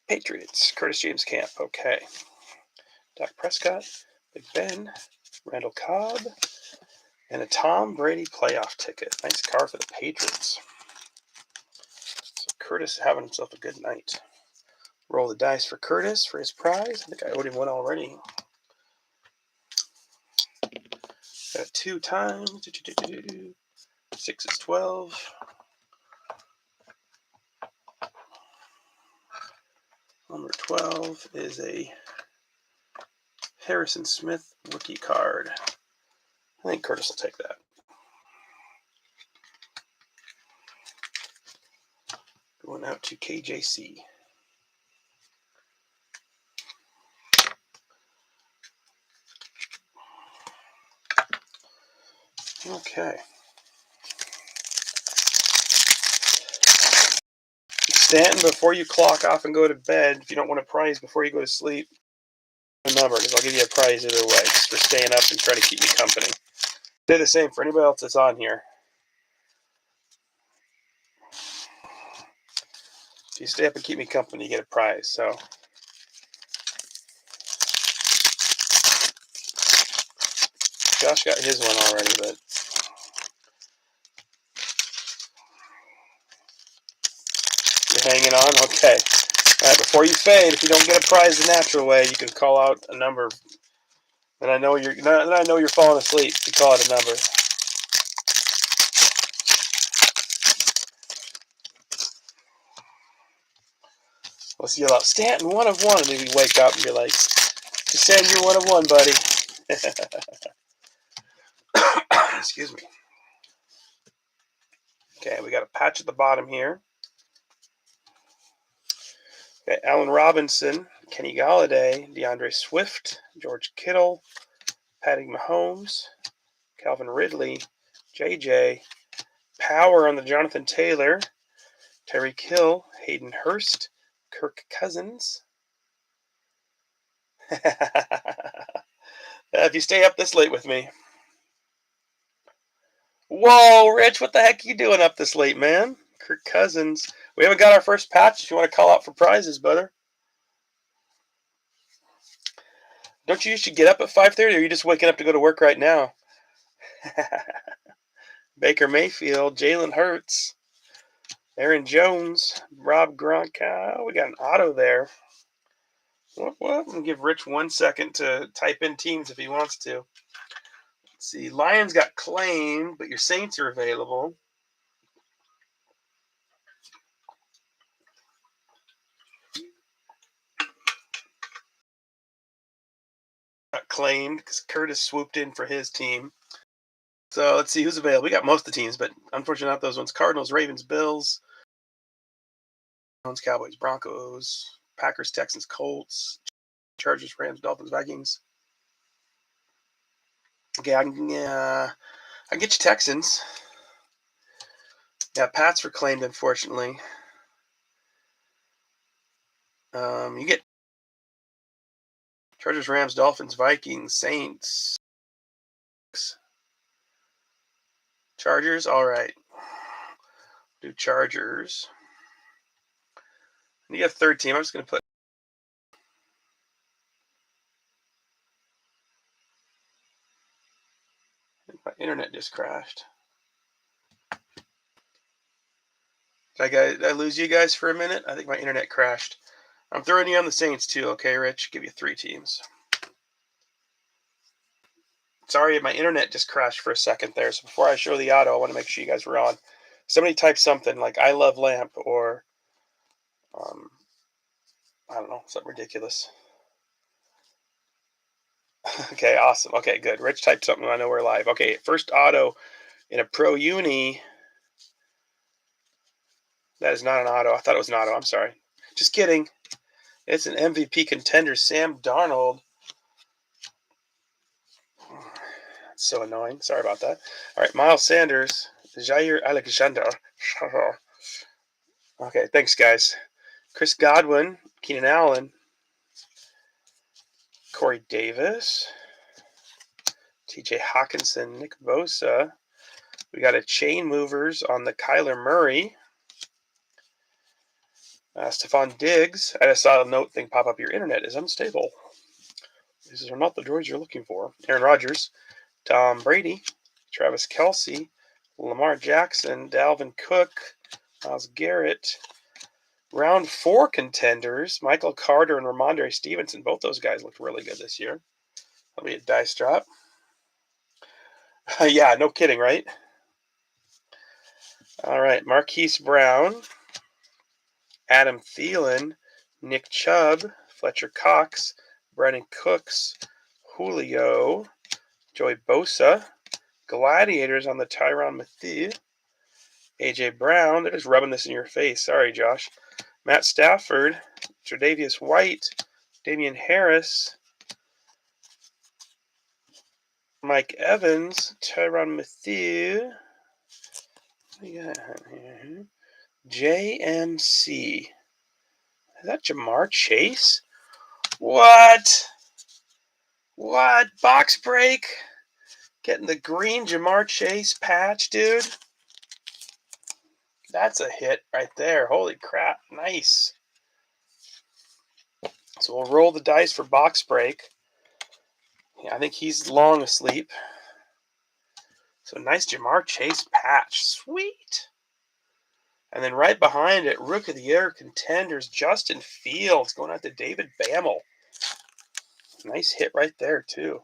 Patriots. Curtis James Camp. Okay. Dak Prescott. Big Ben. Randall Cobb. And a Tom Brady playoff ticket. Nice card for the Patriots. So Curtis having himself a good night. Roll the dice for Curtis for his prize. I think I owed him one already. Got 2 times. 6 is 12. Number 12 is a Harrison Smith rookie card. I think Curtis will take that. Going out to KJC. Okay. Stanton, before you clock off and go to bed, if you don't want a prize before you go to sleep, a number, because I'll give you a prize either way, just for staying up and trying to keep me company. Do the same for anybody else that's on here. If you stay up and keep me company, you get a prize. So Josh got his one already, but you're hanging on? Okay. All right, before you fade, if you don't get a prize the natural way, you can call out a number. Then I know you're falling asleep. You call it a number. We'll see you out. Stanton, 1 of 1. And then you wake up and be like, just saying you're 1 of 1, buddy. Excuse me. Okay, we got a patch at the bottom here. Okay, Allen Robinson, Kenny Galladay, DeAndre Swift, George Kittle, Patty Mahomes, Calvin Ridley, JJ, Power on the Jonathan Taylor, Tyreek Hill, Hayden Hurst, Kirk Cousins. If you stay up this late with me. Whoa, Rich, what the heck are you doing up this late, man? Kirk Cousins. We haven't got our first patch if you want to call out for prizes, brother. Don't you usually get up at 5:30, or are you just waking up to go to work right now? Baker Mayfield, Jalen Hurts, Aaron Jones, Rob Gronkowski. We got an auto there. What? I'm going to give Rich 1 second to type in teams if he wants to. Let's see. Lions got claimed, but your Saints are available. Got claimed because Curtis swooped in for his team. So let's see who's available. We got most of the teams, but unfortunately not those ones. Cardinals, Ravens, Bills, Cowboys, Broncos, Packers, Texans, Colts, Chargers, Rams, Dolphins, Vikings. Okay, I can get you Texans. Yeah, Pats were claimed, unfortunately. You get Chargers, Rams, Dolphins, Vikings, Saints. Chargers, all right. Do Chargers. You got a third team. I'm just going to put. My internet just crashed. Did I lose you guys for a minute? I think my internet crashed. I'm throwing you on the Saints too, okay, Rich? Give you 3 teams. Sorry, my internet just crashed for a second there. So before I show the auto, I want to make sure you guys were on. Somebody type something like "I love lamp" or I don't know, something ridiculous. Okay, awesome. Okay, good. Rich typed something. I know we're live. Okay, first auto in a Pro Uni. That is not an auto. I thought it was an auto. I'm sorry. Just kidding. It's an MVP contender, Sam Darnold. That's so annoying. Sorry about that. All right, Miles Sanders, Jair Alexander. Okay, thanks, guys. Chris Godwin, Keenan Allen, Corey Davis, TJ Hawkinson, Nick Bosa. We got a chain movers on the Kyler Murray. Stephon Diggs. I just saw a note thing pop up. Your internet is unstable. These are not the droids you're looking for. Aaron Rodgers, Tom Brady, Travis Kelce, Lamar Jackson, Dalvin Cook, Myles Garrett. Round 4 contenders, Michael Carter and Ramondre Stevenson. Both those guys looked really good this year. That'll be a dice drop. Yeah, no kidding, right? All right, Marquise Brown, Adam Thielen, Nick Chubb, Fletcher Cox, Brandon Cooks, Julio, Joey Bosa, Gladiators on the Tyrann Mathieu, A.J. Brown. They're just rubbing this in your face. Sorry, Josh. Matt Stafford, Tre'Davious White, Damian Harris, Mike Evans, Tyrann Mathieu. What do you got here? JMC. Is that Jamar Chase? What? What? Box break? Getting the green Jamar Chase patch, dude. That's a hit right there. Holy crap. Nice. So we'll roll the dice for box break. Yeah, I think he's long asleep. So nice Jamar Chase patch. Sweet. And then right behind it, Rook of the Year contenders Justin Fields going out to David Bammel. Nice hit right there, too.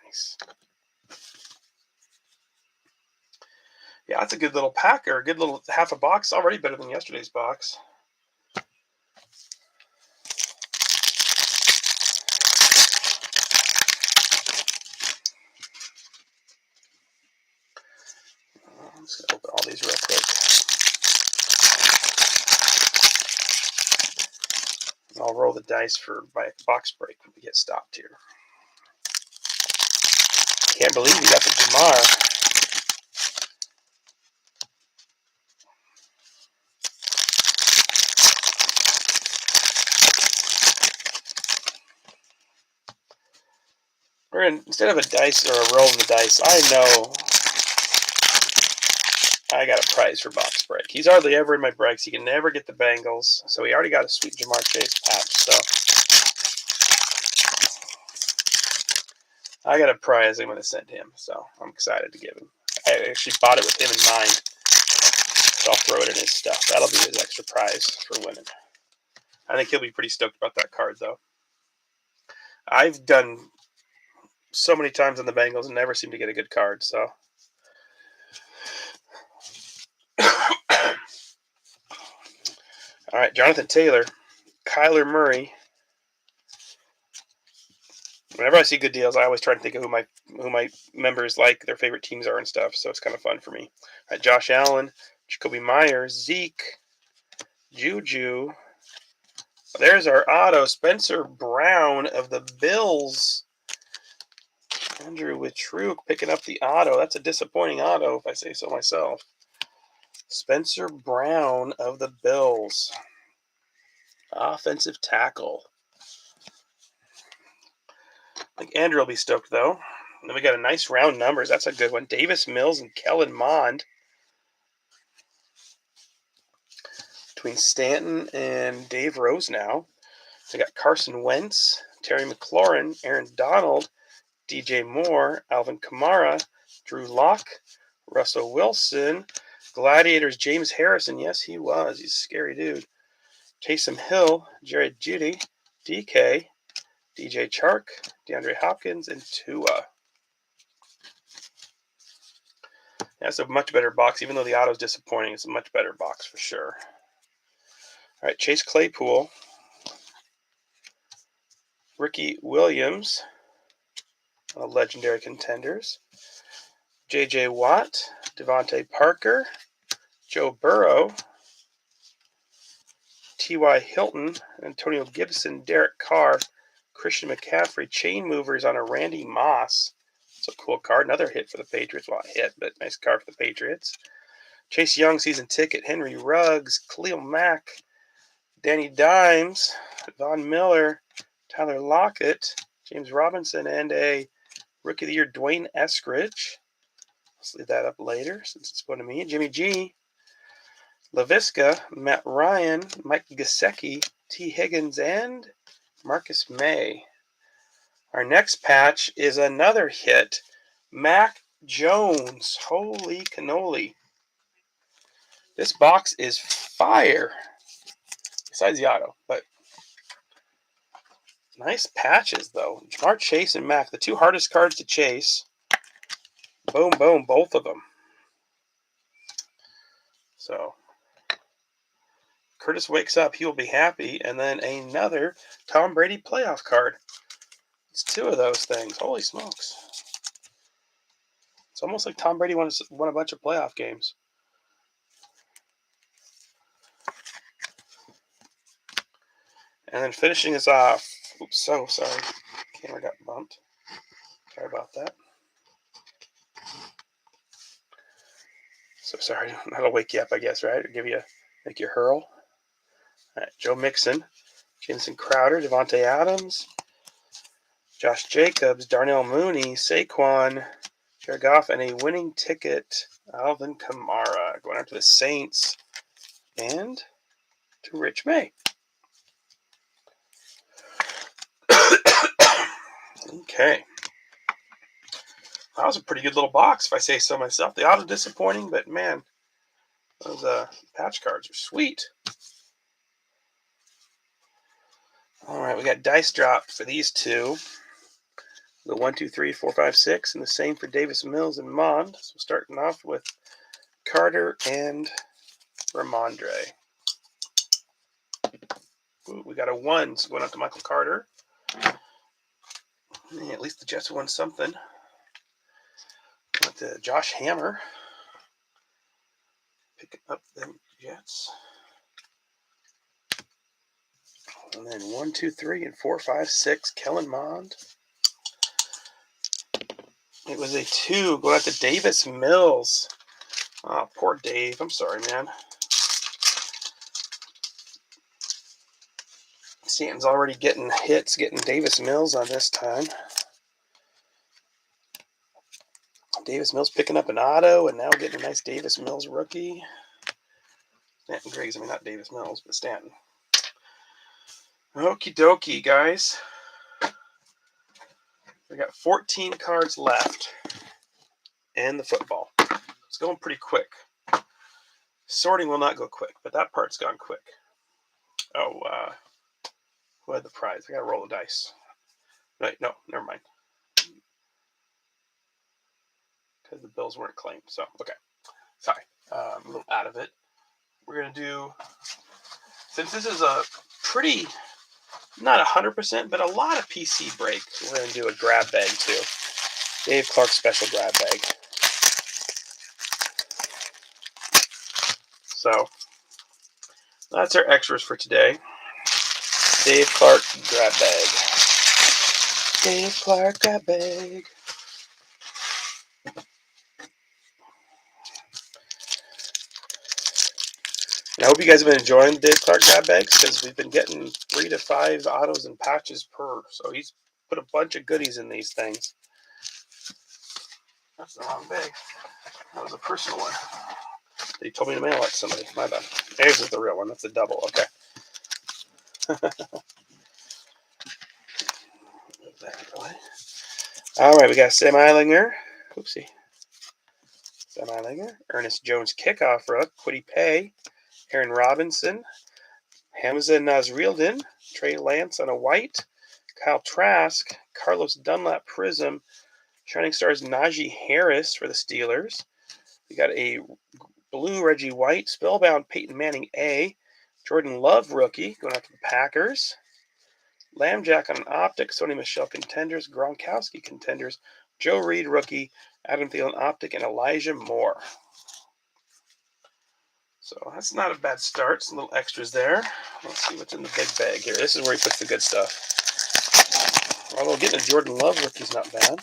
Nice. Yeah, that's a good little pack, or a good little half a box. Already better than yesterday's box. I'm just going to open all these real quick. I'll roll the dice for my box break when we get stopped here. Can't believe we got the Jamar. We're in, instead of a dice or a roll of the dice, I know I got a prize for box break. He's hardly ever in my breaks. He can never get the Bengals. So he already got a sweet Jamar Chase patch. So I got a prize I'm going to send him. So I'm excited to give him. I actually bought it with him in mind. So I'll throw it in his stuff. That'll be his extra prize for winning. I think he'll be pretty stoked about that card, though. I've done so many times on the Bengals and never seem to get a good card. So. All right, Jonathan Taylor, Kyler Murray. Whenever I see good deals, I always try to think of who my members like, their favorite teams are and stuff. So it's kind of fun for me. All right, Josh Allen, Jacoby Myers, Zeke, Juju. There's our auto, Spencer Brown of the Bills. Andrew with True picking up the auto. That's a disappointing auto, if I say so myself. Spencer Brown of the Bills. Offensive tackle. I think Andrew will be stoked, though. And then we got a nice round numbers. That's a good one. Davis Mills and Kellen Mond. Between Stanton and Dave Rose now. We got Carson Wentz, Terry McLaurin, Aaron Donald, DJ Moore, Alvin Kamara, Drew Lock, Russell Wilson, Gladiators James Harrison. Yes, he was. He's a scary dude. Taysom Hill, Jared Judy, DK, DJ Chark, DeAndre Hopkins, and Tua. That's a much better box. Even though the auto's disappointing, it's a much better box for sure. All right, Chase Claypool, Ricky Williams, legendary contenders, J.J. Watt, Devontae Parker, Joe Burrow, T.Y. Hilton, Antonio Gibson, Derek Carr, Christian McCaffrey, chain movers on a Randy Moss. It's a cool card. Another hit for the Patriots. Well, hit, but nice card for the Patriots. Chase Young, season ticket, Henry Ruggs, Khalil Mack, Danny Dimes, Von Miller, Tyler Lockett, James Robinson, and a Rookie of the Year, Dwayne Eskridge. Let's leave that up later since it's going to me. Jimmy G, LaVisca, Matt Ryan, Mike Gesicki, T. Higgins, and Marcus May. Our next patch is another hit, Mac Jones. Holy cannoli. This box is fire. Besides the auto, but nice patches, though. Jamar Chase and Mac, the two hardest cards to chase. Boom, boom, both of them. So Curtis wakes up, he will be happy, and then another Tom Brady playoff card. It's 2 of those things. Holy smokes. It's almost like Tom Brady won a bunch of playoff games. And then finishing us off. Oops, so sorry. Camera got bumped. Sorry about that. So sorry. That'll wake you up, I guess, right? Or make you hurl. All right, Joe Mixon, Jamison Crowder, Devontae Adams, Josh Jacobs, Darnell Mooney, Saquon, Jared Goff, and a winning ticket, Alvin Kamara, going out to the Saints and to Rich May. Okay. That was a pretty good little box, if I say so myself. The auto disappointing, but man, those patch cards are sweet. All right, we got dice dropped for these 2. The 1, 2, 3, 4, 5, 6, and the same for Davis Mills and Mond. So starting off with Carter and Ramondre. Ooh, we got a 1, so going out to Michael Carter. Yeah, at least the Jets won something. Went to Josh Hammer. Picking up the Jets. And then 1, 2, 3, and 4, 5, 6, Kellen Mond. It was a 2 going out to Davis Mills. Oh, poor Dave. I'm sorry, man. Stanton's already getting hits, getting Davis Mills on this time. Davis Mills picking up an auto, and now getting a nice Davis Mills rookie. Stanton Griggs, I mean, not Davis Mills, but Stanton. Okie dokie, guys. We got 14 cards left. And the football. It's going pretty quick. Sorting will not go quick, but that part's gone quick. Oh, who had the prize? I gotta roll the dice. Right, no, never mind. Because the bills weren't claimed, so, okay. Sorry, I'm a little out of it. We're gonna do, since this is a pretty, not 100%, but a lot of PC break, we're gonna do a grab bag too. Dave Clark special grab bag. So, that's our extras for today. Dave Clark grab bag. Dave Clark grab bag. And I hope you guys have been enjoying the Dave Clark grab bags, because we've been getting 3 to 5 autos and patches per. So he's put a bunch of goodies in these things. That's the wrong bag. That was a personal one. He told me to mail it to somebody. My bad. Here's the real one. That's a double. Okay. All right, we got Sam Eilinger. Oopsie. Sam Eilinger. Ernest Jones kickoff rook. Quiddy Pay. Aaron Robinson. Hamza Nasreeldin. Trey Lance on a white. Kyle Trask. Carlos Dunlap Prism. Shining Stars Najee Harris for the Steelers. We got a blue Reggie White. Spellbound Peyton Manning A. Jordan Love rookie going out to the Packers. Lambjack on an optic. Sony Michel contenders. Gronkowski contenders. Joe Reed rookie. Adam Thielen optic. And Elijah Moore. So that's not a bad start. Some little extras there. Let's see what's in the big bag here. This is where he puts the good stuff. Although getting a Jordan Love rookie's not bad.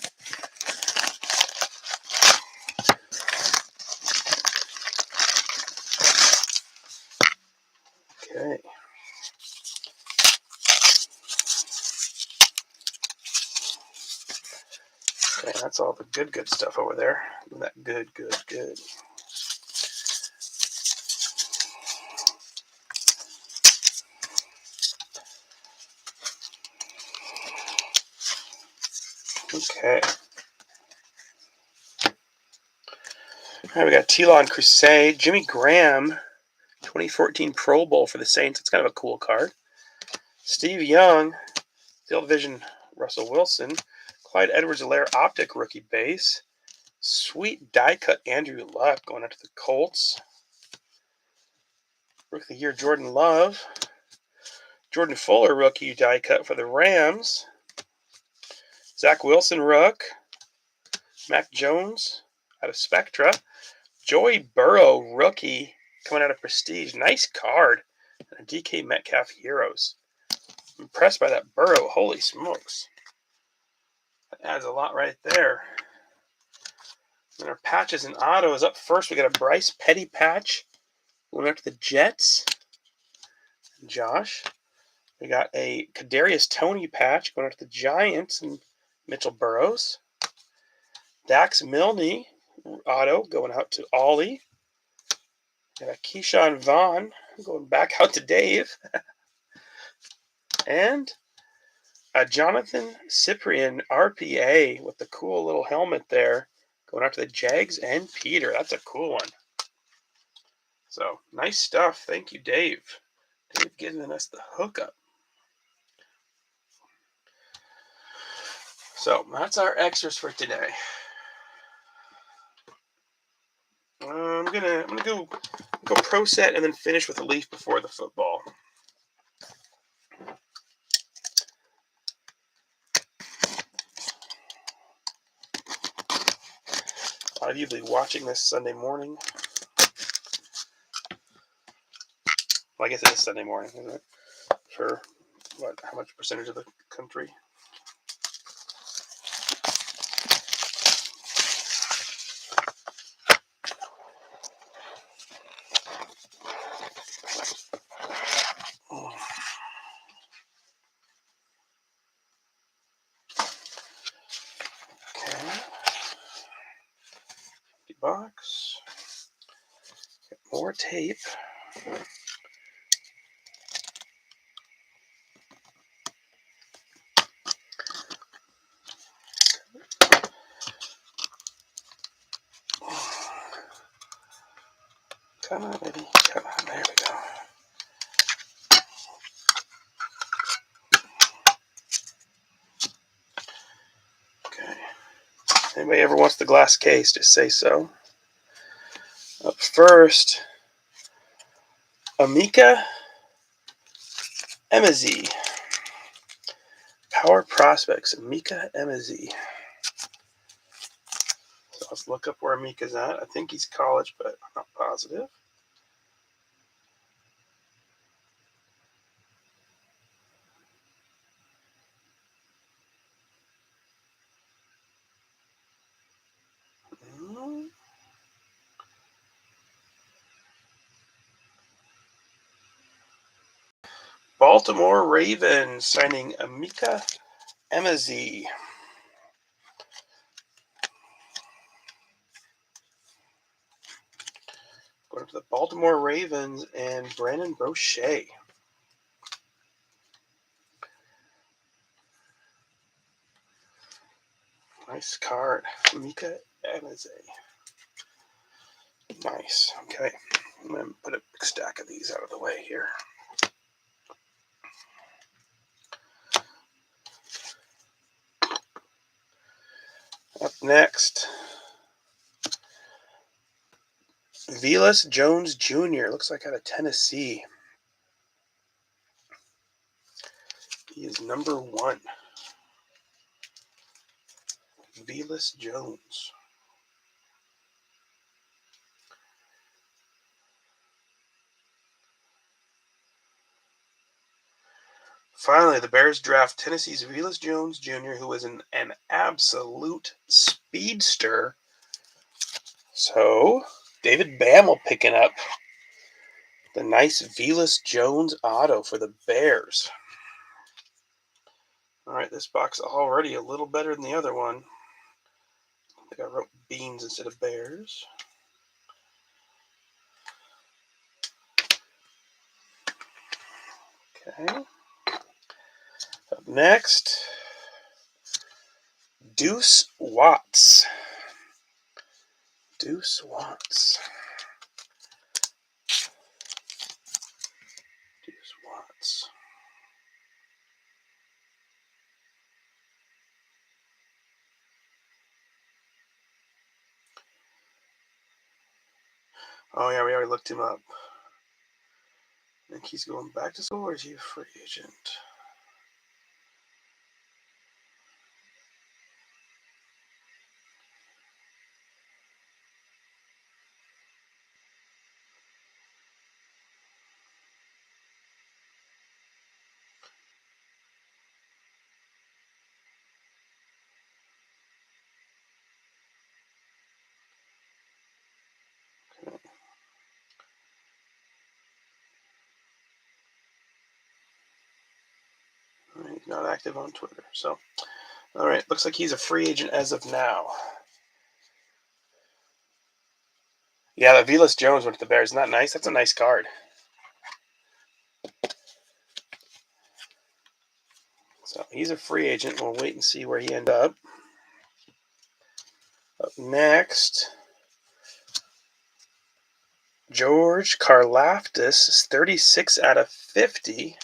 Okay. Okay, that's all the good stuff over there. That good. Okay. All right, we got Telon Crusade. Jimmy Graham, 2014 Pro Bowl for the Saints. It's kind of a cool card. Steve Young, Field Vision Russell Wilson. Clyde Edwards-Helaire optic rookie base. Sweet die cut Andrew Luck going out to the Colts. Rookie of the Year Jordan Love. Jordan Fuller rookie die cut for the Rams. Zach Wilson rook. Mac Jones out of Spectra. Joey Burrow rookie coming out of Prestige. Nice card. And a DK Metcalf Heroes. I'm impressed by that Burrow. Holy smokes. That adds a lot right there. And our patches and autos up first. We got a Bryce Petty patch going out to the Jets. And Josh. We got a Kadarius Toney patch going out to the Giants and Mitchell Burrows. Dax Milne auto going out to Ollie. Got a Keyshawn Vaughn going back out to Dave. And a Jonathan Cyprian RPA with the cool little helmet there going out to the Jags and Peter. That's a cool one. So, nice stuff. Thank you, Dave. Dave giving us the hookup. So, that's our extras for today. I'm gonna go pro set and then finish with a leaf before the football. A lot of you will be watching this Sunday morning. Well, I guess it is Sunday morning, isn't it? For what? How much percentage of the country? Box. Get more tape. Come on, baby. Come on. There we go. Okay. Anybody ever wants the glass case, just say so. Up first, Emeka Emezie. Power Prospects, Emeka Emezie. So let's look up where Emeka's at. I think he's college, but I'm not positive. Baltimore Ravens signing Emeka Emezie. Going to the Baltimore Ravens and Brandon Brochet. Nice card. Emeka Emezie. Nice. Okay. I'm going to put a big stack of these out of the way here. Up next, Velus Jones Jr. Looks like out of Tennessee. He is number 1. Velus Jones. Finally, the Bears draft Tennessee's Velus Jones Jr., who is an absolute speedster. So, David Bammel picking up the nice Velus Jones auto for the Bears. All right, this box already a little better than the other one. I think I wrote Beans instead of Bears. Okay. Up next, Deuce Watts. Deuce Watts. Deuce Watts. Oh, yeah, we already looked him up. I think he's going back to school, or is he a free agent? He's not active on Twitter. So, all right, looks like he's a free agent as of now. Yeah, that Velas Jones went to the Bears. Isn't that nice? That's a nice card. So he's a free agent. We'll wait and see where he ends up. Up next, George Karlaftis is 36 out of 50.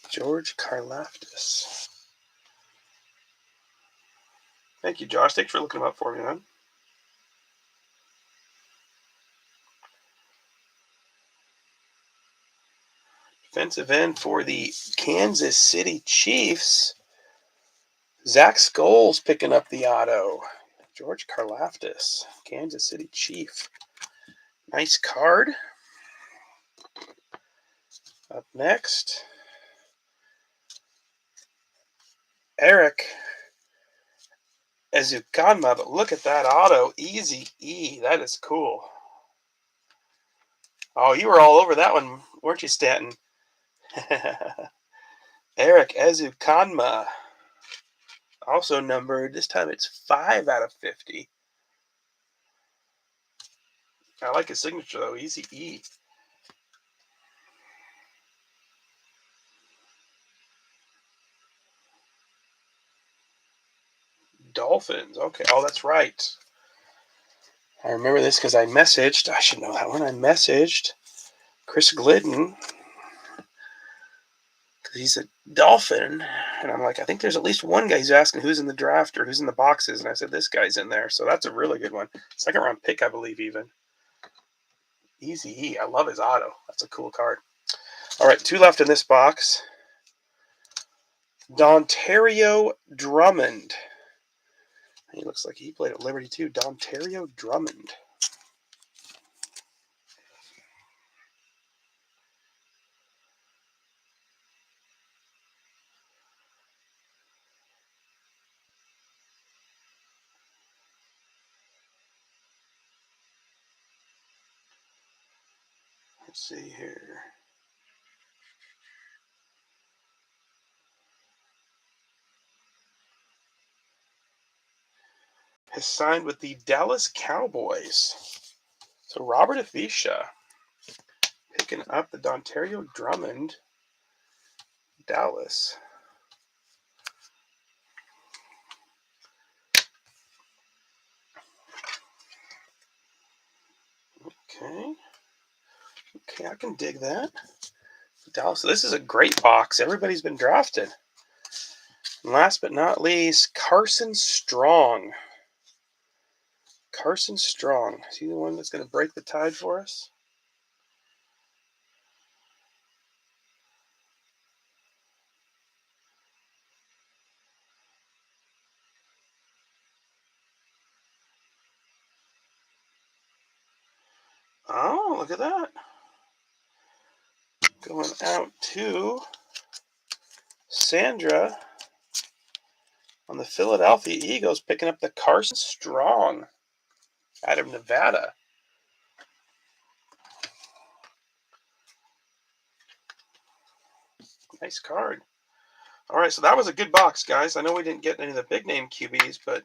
George Karlaftis. Thank you, Josh. Thanks for looking him up for me, man. Defensive end for the Kansas City Chiefs. Zach Scholes picking up the auto. George Karlaftis, Kansas City Chief. Nice card. Up next, Eric Ezukanma, but look at that auto. Easy E. That is cool. Oh, you were all over that one, weren't you, Stanton? Eric Ezukanma. Also numbered, this time it's 5 out of 50. I like his signature, though. Easy E. Dolphins. Okay. Oh, that's right. I remember this because I should know that one. I messaged Chris Glidden because he's a Dolphin. And I'm like, I think there's at least one guy who's asking who's in the draft or who's in the boxes. And I said, this guy's in there. So that's a really good one. Second round pick, I believe, even. Easy E. I love his auto. That's a cool card. All right, 2 left in this box. Dontario Drummond. He looks like he played at Liberty too. Dontario Drummond. Let's see here. Has signed with the Dallas Cowboys. So Robert Avisha picking up the Dontario Drummond, Dallas. Okay, I can dig that. Dallas. So this is a great box. Everybody's been drafted. And last but not least, Carson Strong. Carson Strong. Is he the one that's going to break the tide for us? Oh, look at that. Going out to Sandra on the Philadelphia Eagles, picking up the Carson Strong out of Nevada. Nice card. All right, so that was a good box, guys. I know we didn't get any of the big name QBs, but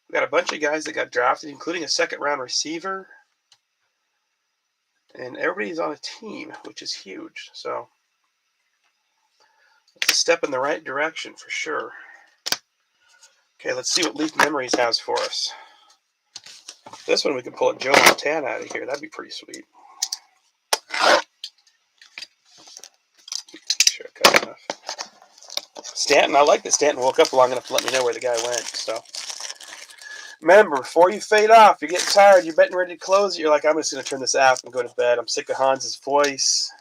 we got a bunch of guys that got drafted, including a second-round receiver. And everybody's on a team, which is huge. So it's a step in the right direction for sure. Okay, let's see what Leaf Memories has for us. This one we can pull a Joe Montana out of here. That'd be pretty sweet. Sure, cut enough. Stanton, I like that Stanton woke up long enough to let me know where the guy went. So remember, before you fade off, you're getting tired, you're betting ready to close it. You're like, I'm just going to turn this app and go to bed. I'm sick of Hans's voice.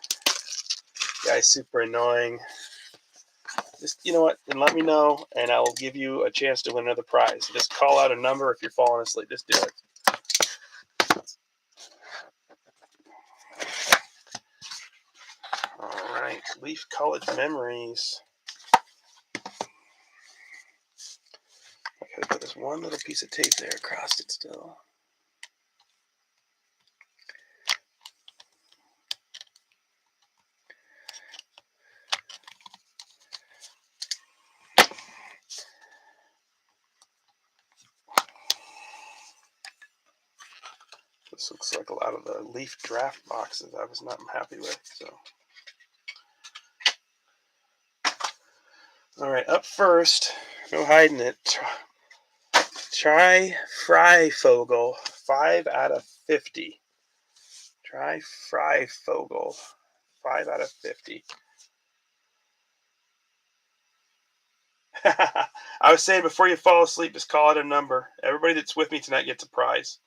The guy's super annoying. Just, you know what? And let me know, and I will give you a chance to win another prize. Just call out a number if you're falling asleep. Just do it. All right, Leaf College Memories. I gotta put this one little piece of tape there across it still. This looks like a lot of the Leaf draft boxes I was not happy with. So, all right, up first, no hiding it. Try Freifogel, 5 out of 50. Try Freifogel, 5 out of 50. I was saying before you fall asleep, just call it a number. Everybody that's with me tonight gets a prize.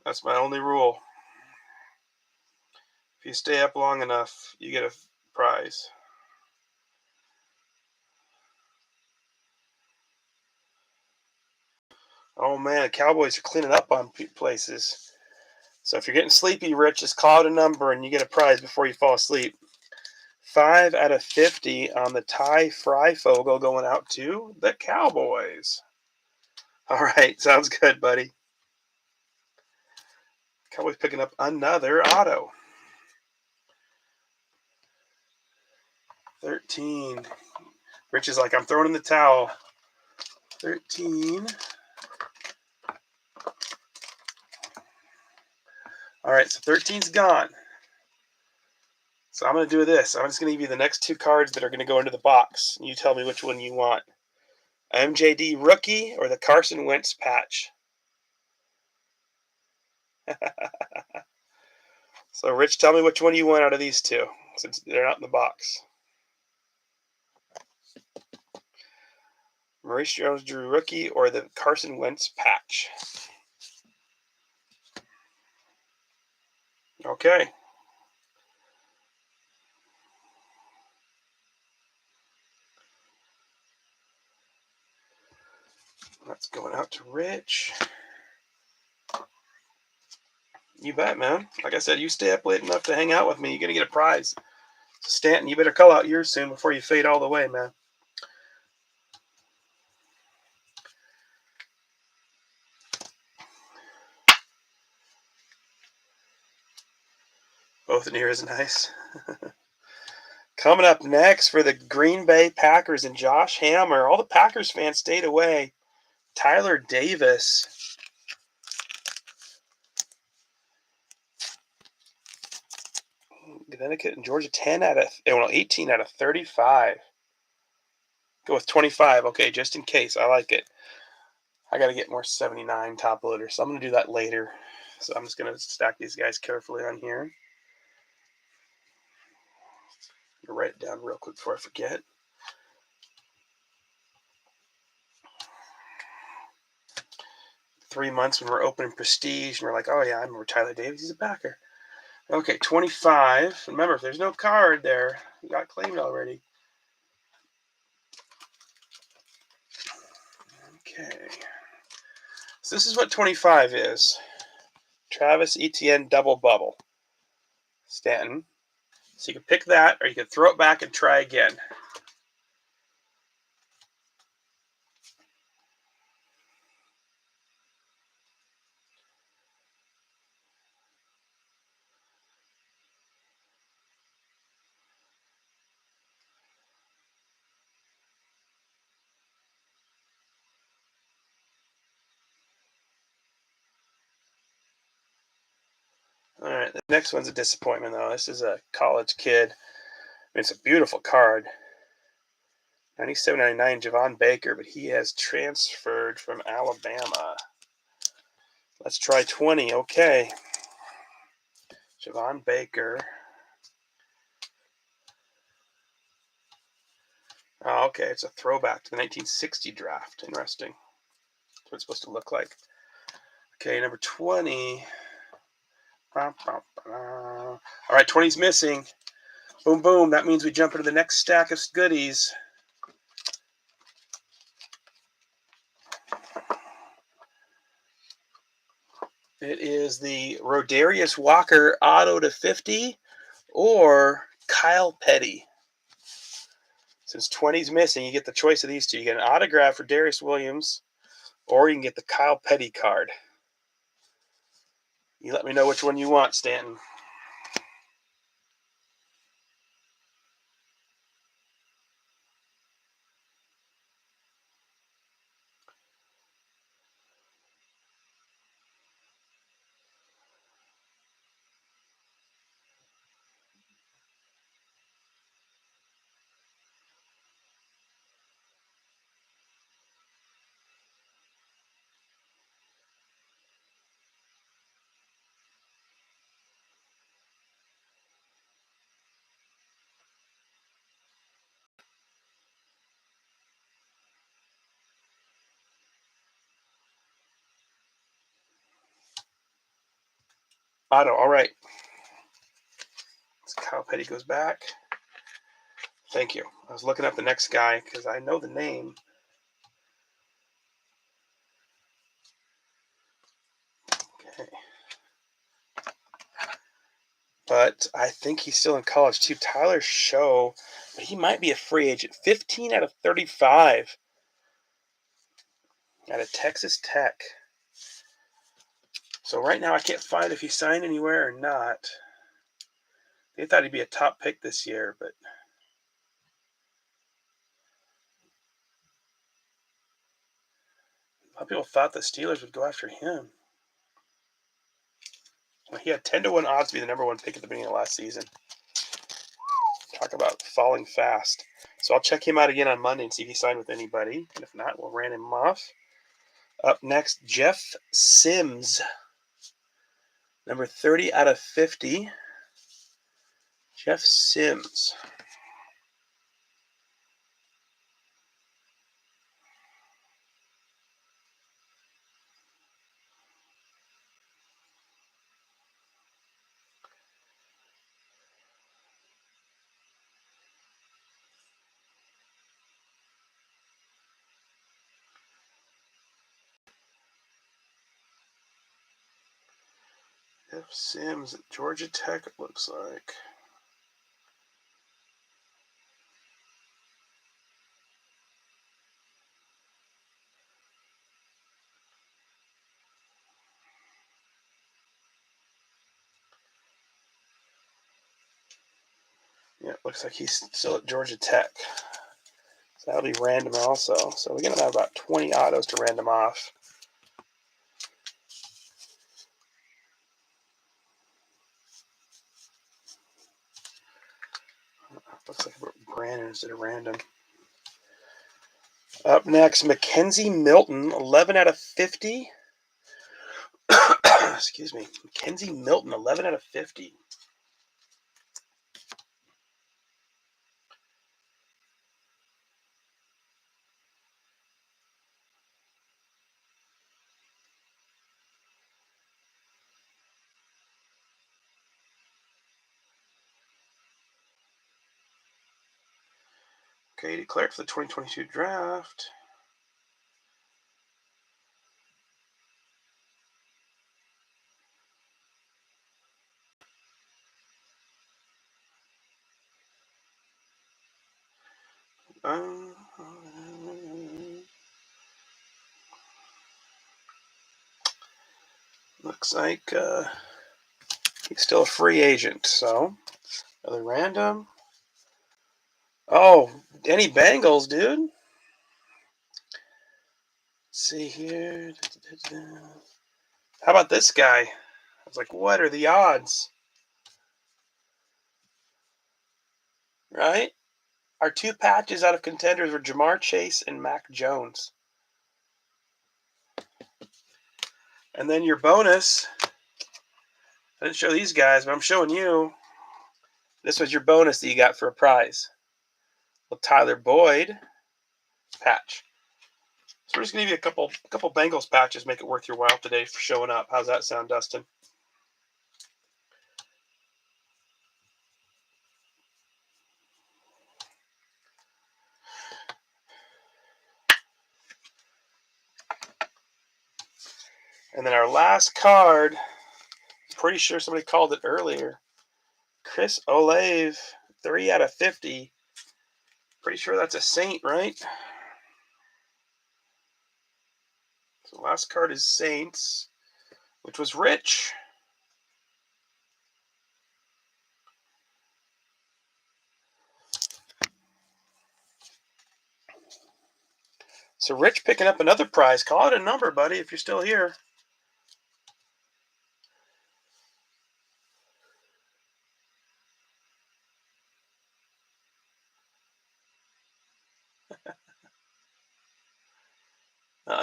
That's my only rule. If you stay up long enough, you get a prize. Oh man, the Cowboys are cleaning up on places. So if you're getting sleepy, Rich, just call it a number and you get a prize before you fall asleep. 5 out of 50 on the Ty Freifogel going out to the Cowboys. All right, sounds good, buddy. Cowboys picking up another auto. 13. Rich is like, I'm throwing in the towel. 13. All right, so 13's gone. So I'm going to do this. I'm just going to give you the next 2 cards that are going to go into the box. You tell me which one you want. MJD rookie or the Carson Wentz patch. So, Rich, tell me which one you want out of these 2, since they're not in the box. Maurice Jones-Drew rookie or the Carson Wentz patch. Okay. That's going out to Rich. You bet, man. Like I said, you stay up late enough to hang out with me, you're going to get a prize. So Stanton, you better call out yours soon before you fade all the way, man. Both in here is nice. Coming up next for the Green Bay Packers and Josh Hammer. All the Packers fans stayed away. Tyler Davis. Connecticut and Georgia 18 out of 35. Go with 25. Okay, just in case. I like it. I got to get more 79 top loaders, so I'm going to do that later. So I'm just going to stack these guys carefully on here. I'm going to write it down real quick before I forget. Three months when we're opening Prestige, and we're like, oh yeah, I remember Tyler Davis. He's a Packer. Okay, 25. Remember, if there's no card there, we got claimed already. Okay. So this is what 25 is. Travis Etienne double bubble. Stanton. So you can pick that, or you can throw it back and try again. All right, the next one's a disappointment, though. This is a college kid. I mean, it's a beautiful card. 97.99 Javon Baker, but he has transferred from Alabama. Let's try 20. Okay. Javon Baker. Oh, okay. It's a throwback to the 1960 draft. Interesting. That's what it's supposed to look like. Okay, number 20. All right, 20's missing. Boom, boom. That means we jump into the next stack of goodies. It is the Rodarius Walker auto to 50 or Kyle Petty. Since 20's missing, you get the choice of these two. You get an autograph for Darius Williams, or you can get the Kyle Petty card. You let me know which one you want, Stanton. Auto, all right. Kyle Petty goes back. Thank you. I was looking up the next guy because I know the name. Okay. But I think he's still in college too. Tyler Show, but he might be a free agent. 15 out of 35 out of Texas Tech. So right now I can't find if he signed anywhere or not. They thought he'd be a top pick this year, but a lot of people thought the Steelers would go after him. Well, he had 10-1 odds to be the number one pick at the beginning of last season. Talk about falling fast. So I'll check him out again on Monday and see if he signed with anybody. And if not, we'll ran him off. Up next, Jeff Sims. Number 30 out of 50. Jeff Sims. Jeff Sims at Georgia Tech, it looks like. Yeah, it looks like he's still at Georgia Tech. So that'll be random also. So we're going to have about 20 autos to random off. Looks like Brandon instead of random. Up next, Mackenzie Milton, 11 out of 50. Excuse me. Mackenzie Milton, 11 out of 50. Okay, declared for the 2022 draft. Looks like he's still a free agent. So another random. Oh, any Bengals, dude? Let's see here. How about this guy? I was like, what are the odds? Right? Our two patches out of contenders were Jamar Chase and Mac Jones. And then your bonus. I didn't show these guys, but I'm showing you. This was your bonus that you got for a prize. Tyler Boyd patch. So we're just going to give you a couple Bengals patches, make it worth your while today for showing up. How's that sound, Dustin? And then our last card, pretty sure somebody called it earlier. Chris Olave, 3 out of 50. Pretty sure that's a Saint, right? So the last card is Saints, which was Rich. So Rich picking up another prize. Call it a number, buddy, if you're still here.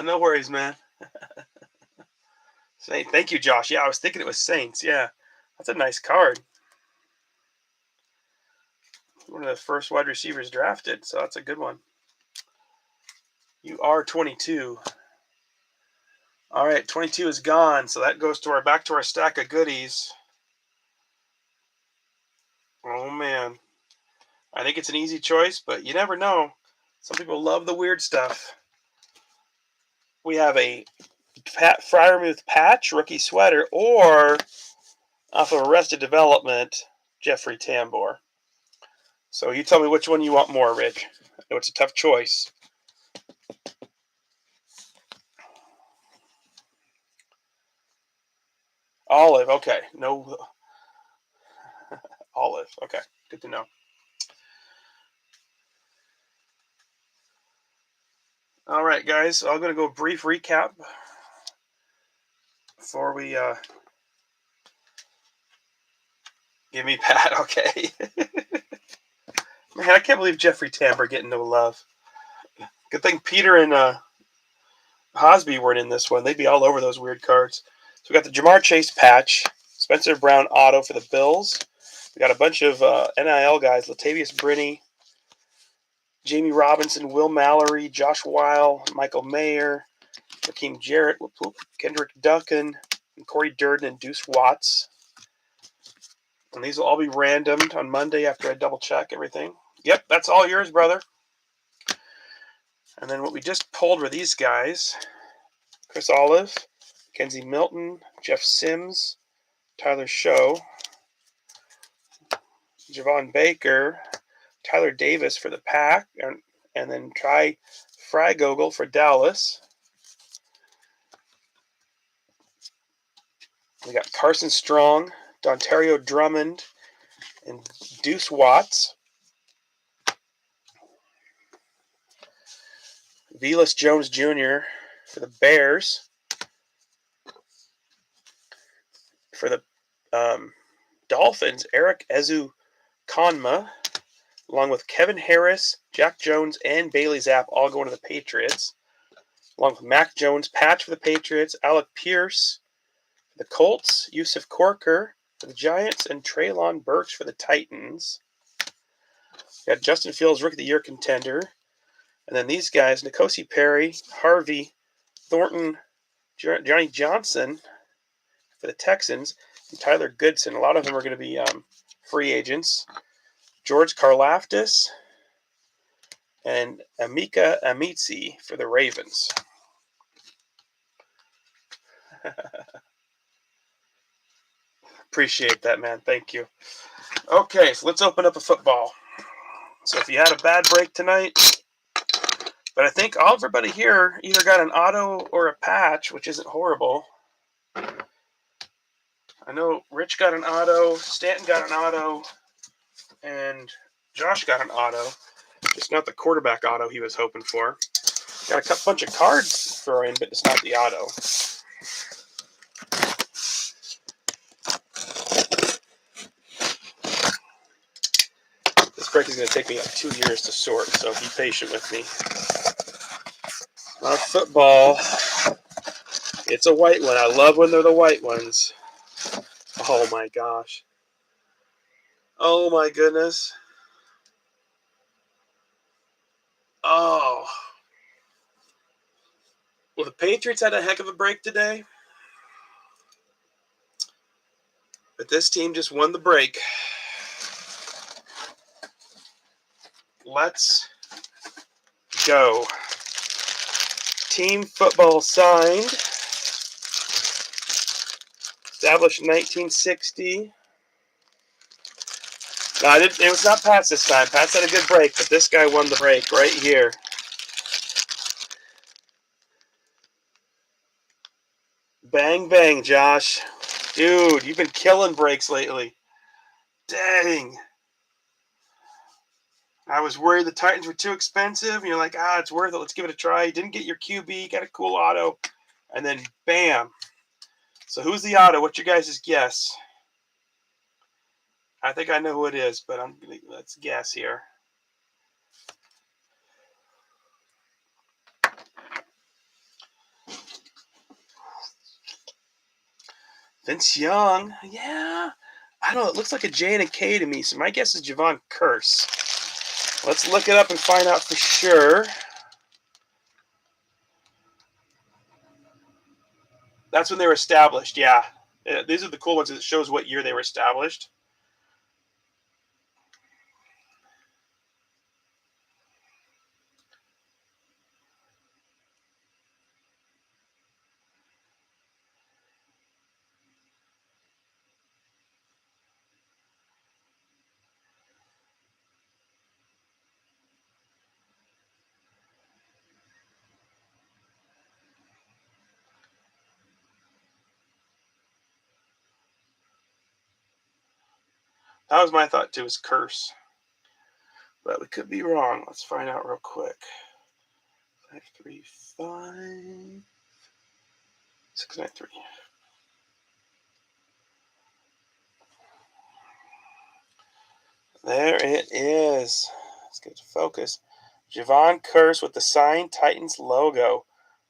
No worries, man. Saint, thank you, Josh. Yeah, I was thinking it was Saints. Yeah, that's a nice card. One of the first wide receivers drafted, so that's a good one. You are 22. All right, 22 is gone, so that goes to back to our stack of goodies. Oh man, I think it's an easy choice, but you never know. Some people love the weird stuff. We have a Freiermuth patch rookie sweater, or off of Arrested Development, Jeffrey Tambor. So you tell me which one you want more, Rich. I know it's a tough choice. Olive, okay. No. Olive, okay. Good to know. All right, guys. I'm going to go a brief recap before we give me Pat. Okay. Man, I can't believe Jeffrey Tambor getting no love. Good thing Peter and Hosby weren't in this one. They'd be all over those weird cards. So we got the Jamar Chase patch, Spencer Brown auto for the Bills. We got a bunch of NIL guys: Latavius Brinney, Jamie Robinson, Will Mallory, Josh Weil, Michael Mayer, Rakhim Jarrett, Kendrick Duncan, and Corey Durden and Deuce Watts. And these will all be randomed on Monday after I double check everything. Yep, that's all yours, brother. And then what we just pulled were these guys: Chris Olive, Mackenzie Milton, Jeff Sims, Tyler Show, Javon Baker, Tyler Davis for the Pack, and then Ty Frygogel for Dallas. We got Carson Strong, Dontario Drummond, and Deuce Watts. Velus Jones Jr. for the Bears. For the Dolphins, Eric Ezu Konma, along with Kevin Harris, Jack Jones, and Bailey Zapp, all going to the Patriots. Along with Mac Jones, patch for the Patriots, Alec Pierce for the Colts, Yusuf Corker for the Giants, and Treylon Burks for the Titans. We got Justin Fields, Rookie of the Year contender. And then these guys, N'Kosi Perry, Harvey Thornton, Johnny Johnson for the Texans, and Tyler Goodson. A lot of them are going to be free agents. George Karlaftis and Amika Amitzi for the Ravens. Appreciate that, man. Thank you. Okay, so let's open up a football. So if you had a bad break tonight, but I think everybody here either got an auto or a patch, which isn't horrible. I know Rich got an auto, Stanton got an auto, and Josh got an auto. Just not the quarterback auto he was hoping for. Got a bunch of cards for him, but it's not the auto. This break is going to take me like 2 years to sort, so be patient with me. Not football. It's a white one. I love when they're the white ones. Oh my gosh. Oh my goodness. Oh. Well, the Patriots had a heck of a break today. But this team just won the break. Let's go. Team football signed. Established in 1960. No, it was not Pat's this time. Pat's had a good break, but this guy won the break right here. Bang, bang, Josh. Dude, you've been killing breaks lately. Dang. I was worried the Titans were too expensive, and you're like, it's worth it. Let's give it a try. You didn't get your QB, got a cool auto, and then bam. So who's the auto? What's your guys' guess? I think I know who it is, but let's guess here. Vince Young. Yeah. I don't know. It looks like a J and a K to me, so my guess is Javon Curse. Let's look it up and find out for sure. That's when they were established, yeah. These are the cool ones. It shows what year they were established. That was my thought too, is Curse. But we could be wrong. Let's find out real quick. 535 693. There it is. Let's get to focus. Javon Curse with the signed Titans logo.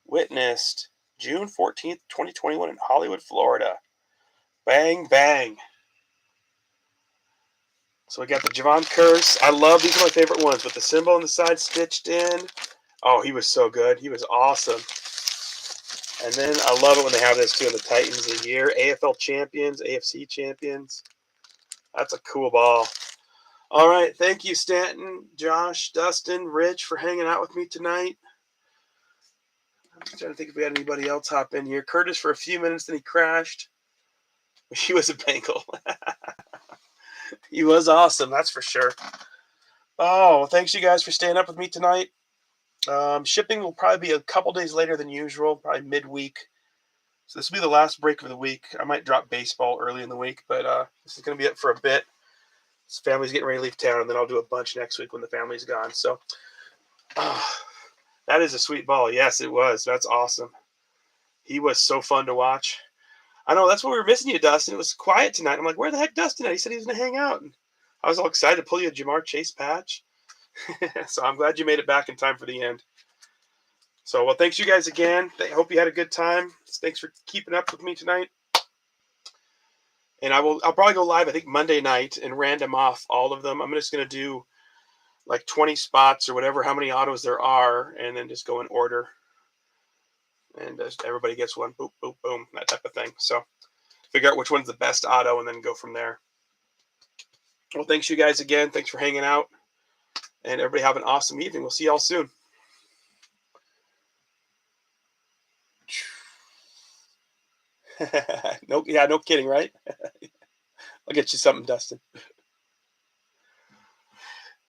Witnessed June 14th, 2021 in Hollywood, Florida. Bang, bang. So we got the Javon Curse. I love these are my favorite ones with the symbol on the side stitched in. Oh, he was so good. He was awesome. And then I love it when they have this too in the Titans of the year. AFL champions, AFC champions. That's a cool ball. All right. Thank you, Stanton, Josh, Dustin, Rich, for hanging out with me tonight. I'm trying to think if we had anybody else hop in here. Curtis for a few minutes, then he crashed. He was a Bengal. He was awesome, that's for sure. Oh, well, thanks you guys for staying up with me tonight. Shipping will probably be a couple days later than usual, probably midweek. So this will be the last break of the week. I might drop baseball early in the week, but this is going to be it for a bit. This family's getting ready to leave town, and then I'll do a bunch next week when the family's gone. So that is a sweet ball. Yes, it was. That's awesome. He was so fun to watch. I know, that's what we were missing you, Dustin. It was quiet tonight. I'm like, where the heck Dustin at? He said he was going to hang out. And I was all excited to pull you a Jamar Chase patch. So I'm glad you made it back in time for the end. So, well, thanks you guys again. I hope you had a good time. Thanks for keeping up with me tonight. And I'll probably go live, I think, Monday night and random off all of them. I'm just going to do like 20 spots or whatever, how many autos there are, and then just go in order. And just everybody gets one, boop, boop, boom, that type of thing. So figure out which one's the best auto and then go from there. Well, thanks you guys again. Thanks for hanging out. And everybody have an awesome evening. We'll see y'all soon. No kidding, right? I'll get you something, Dustin.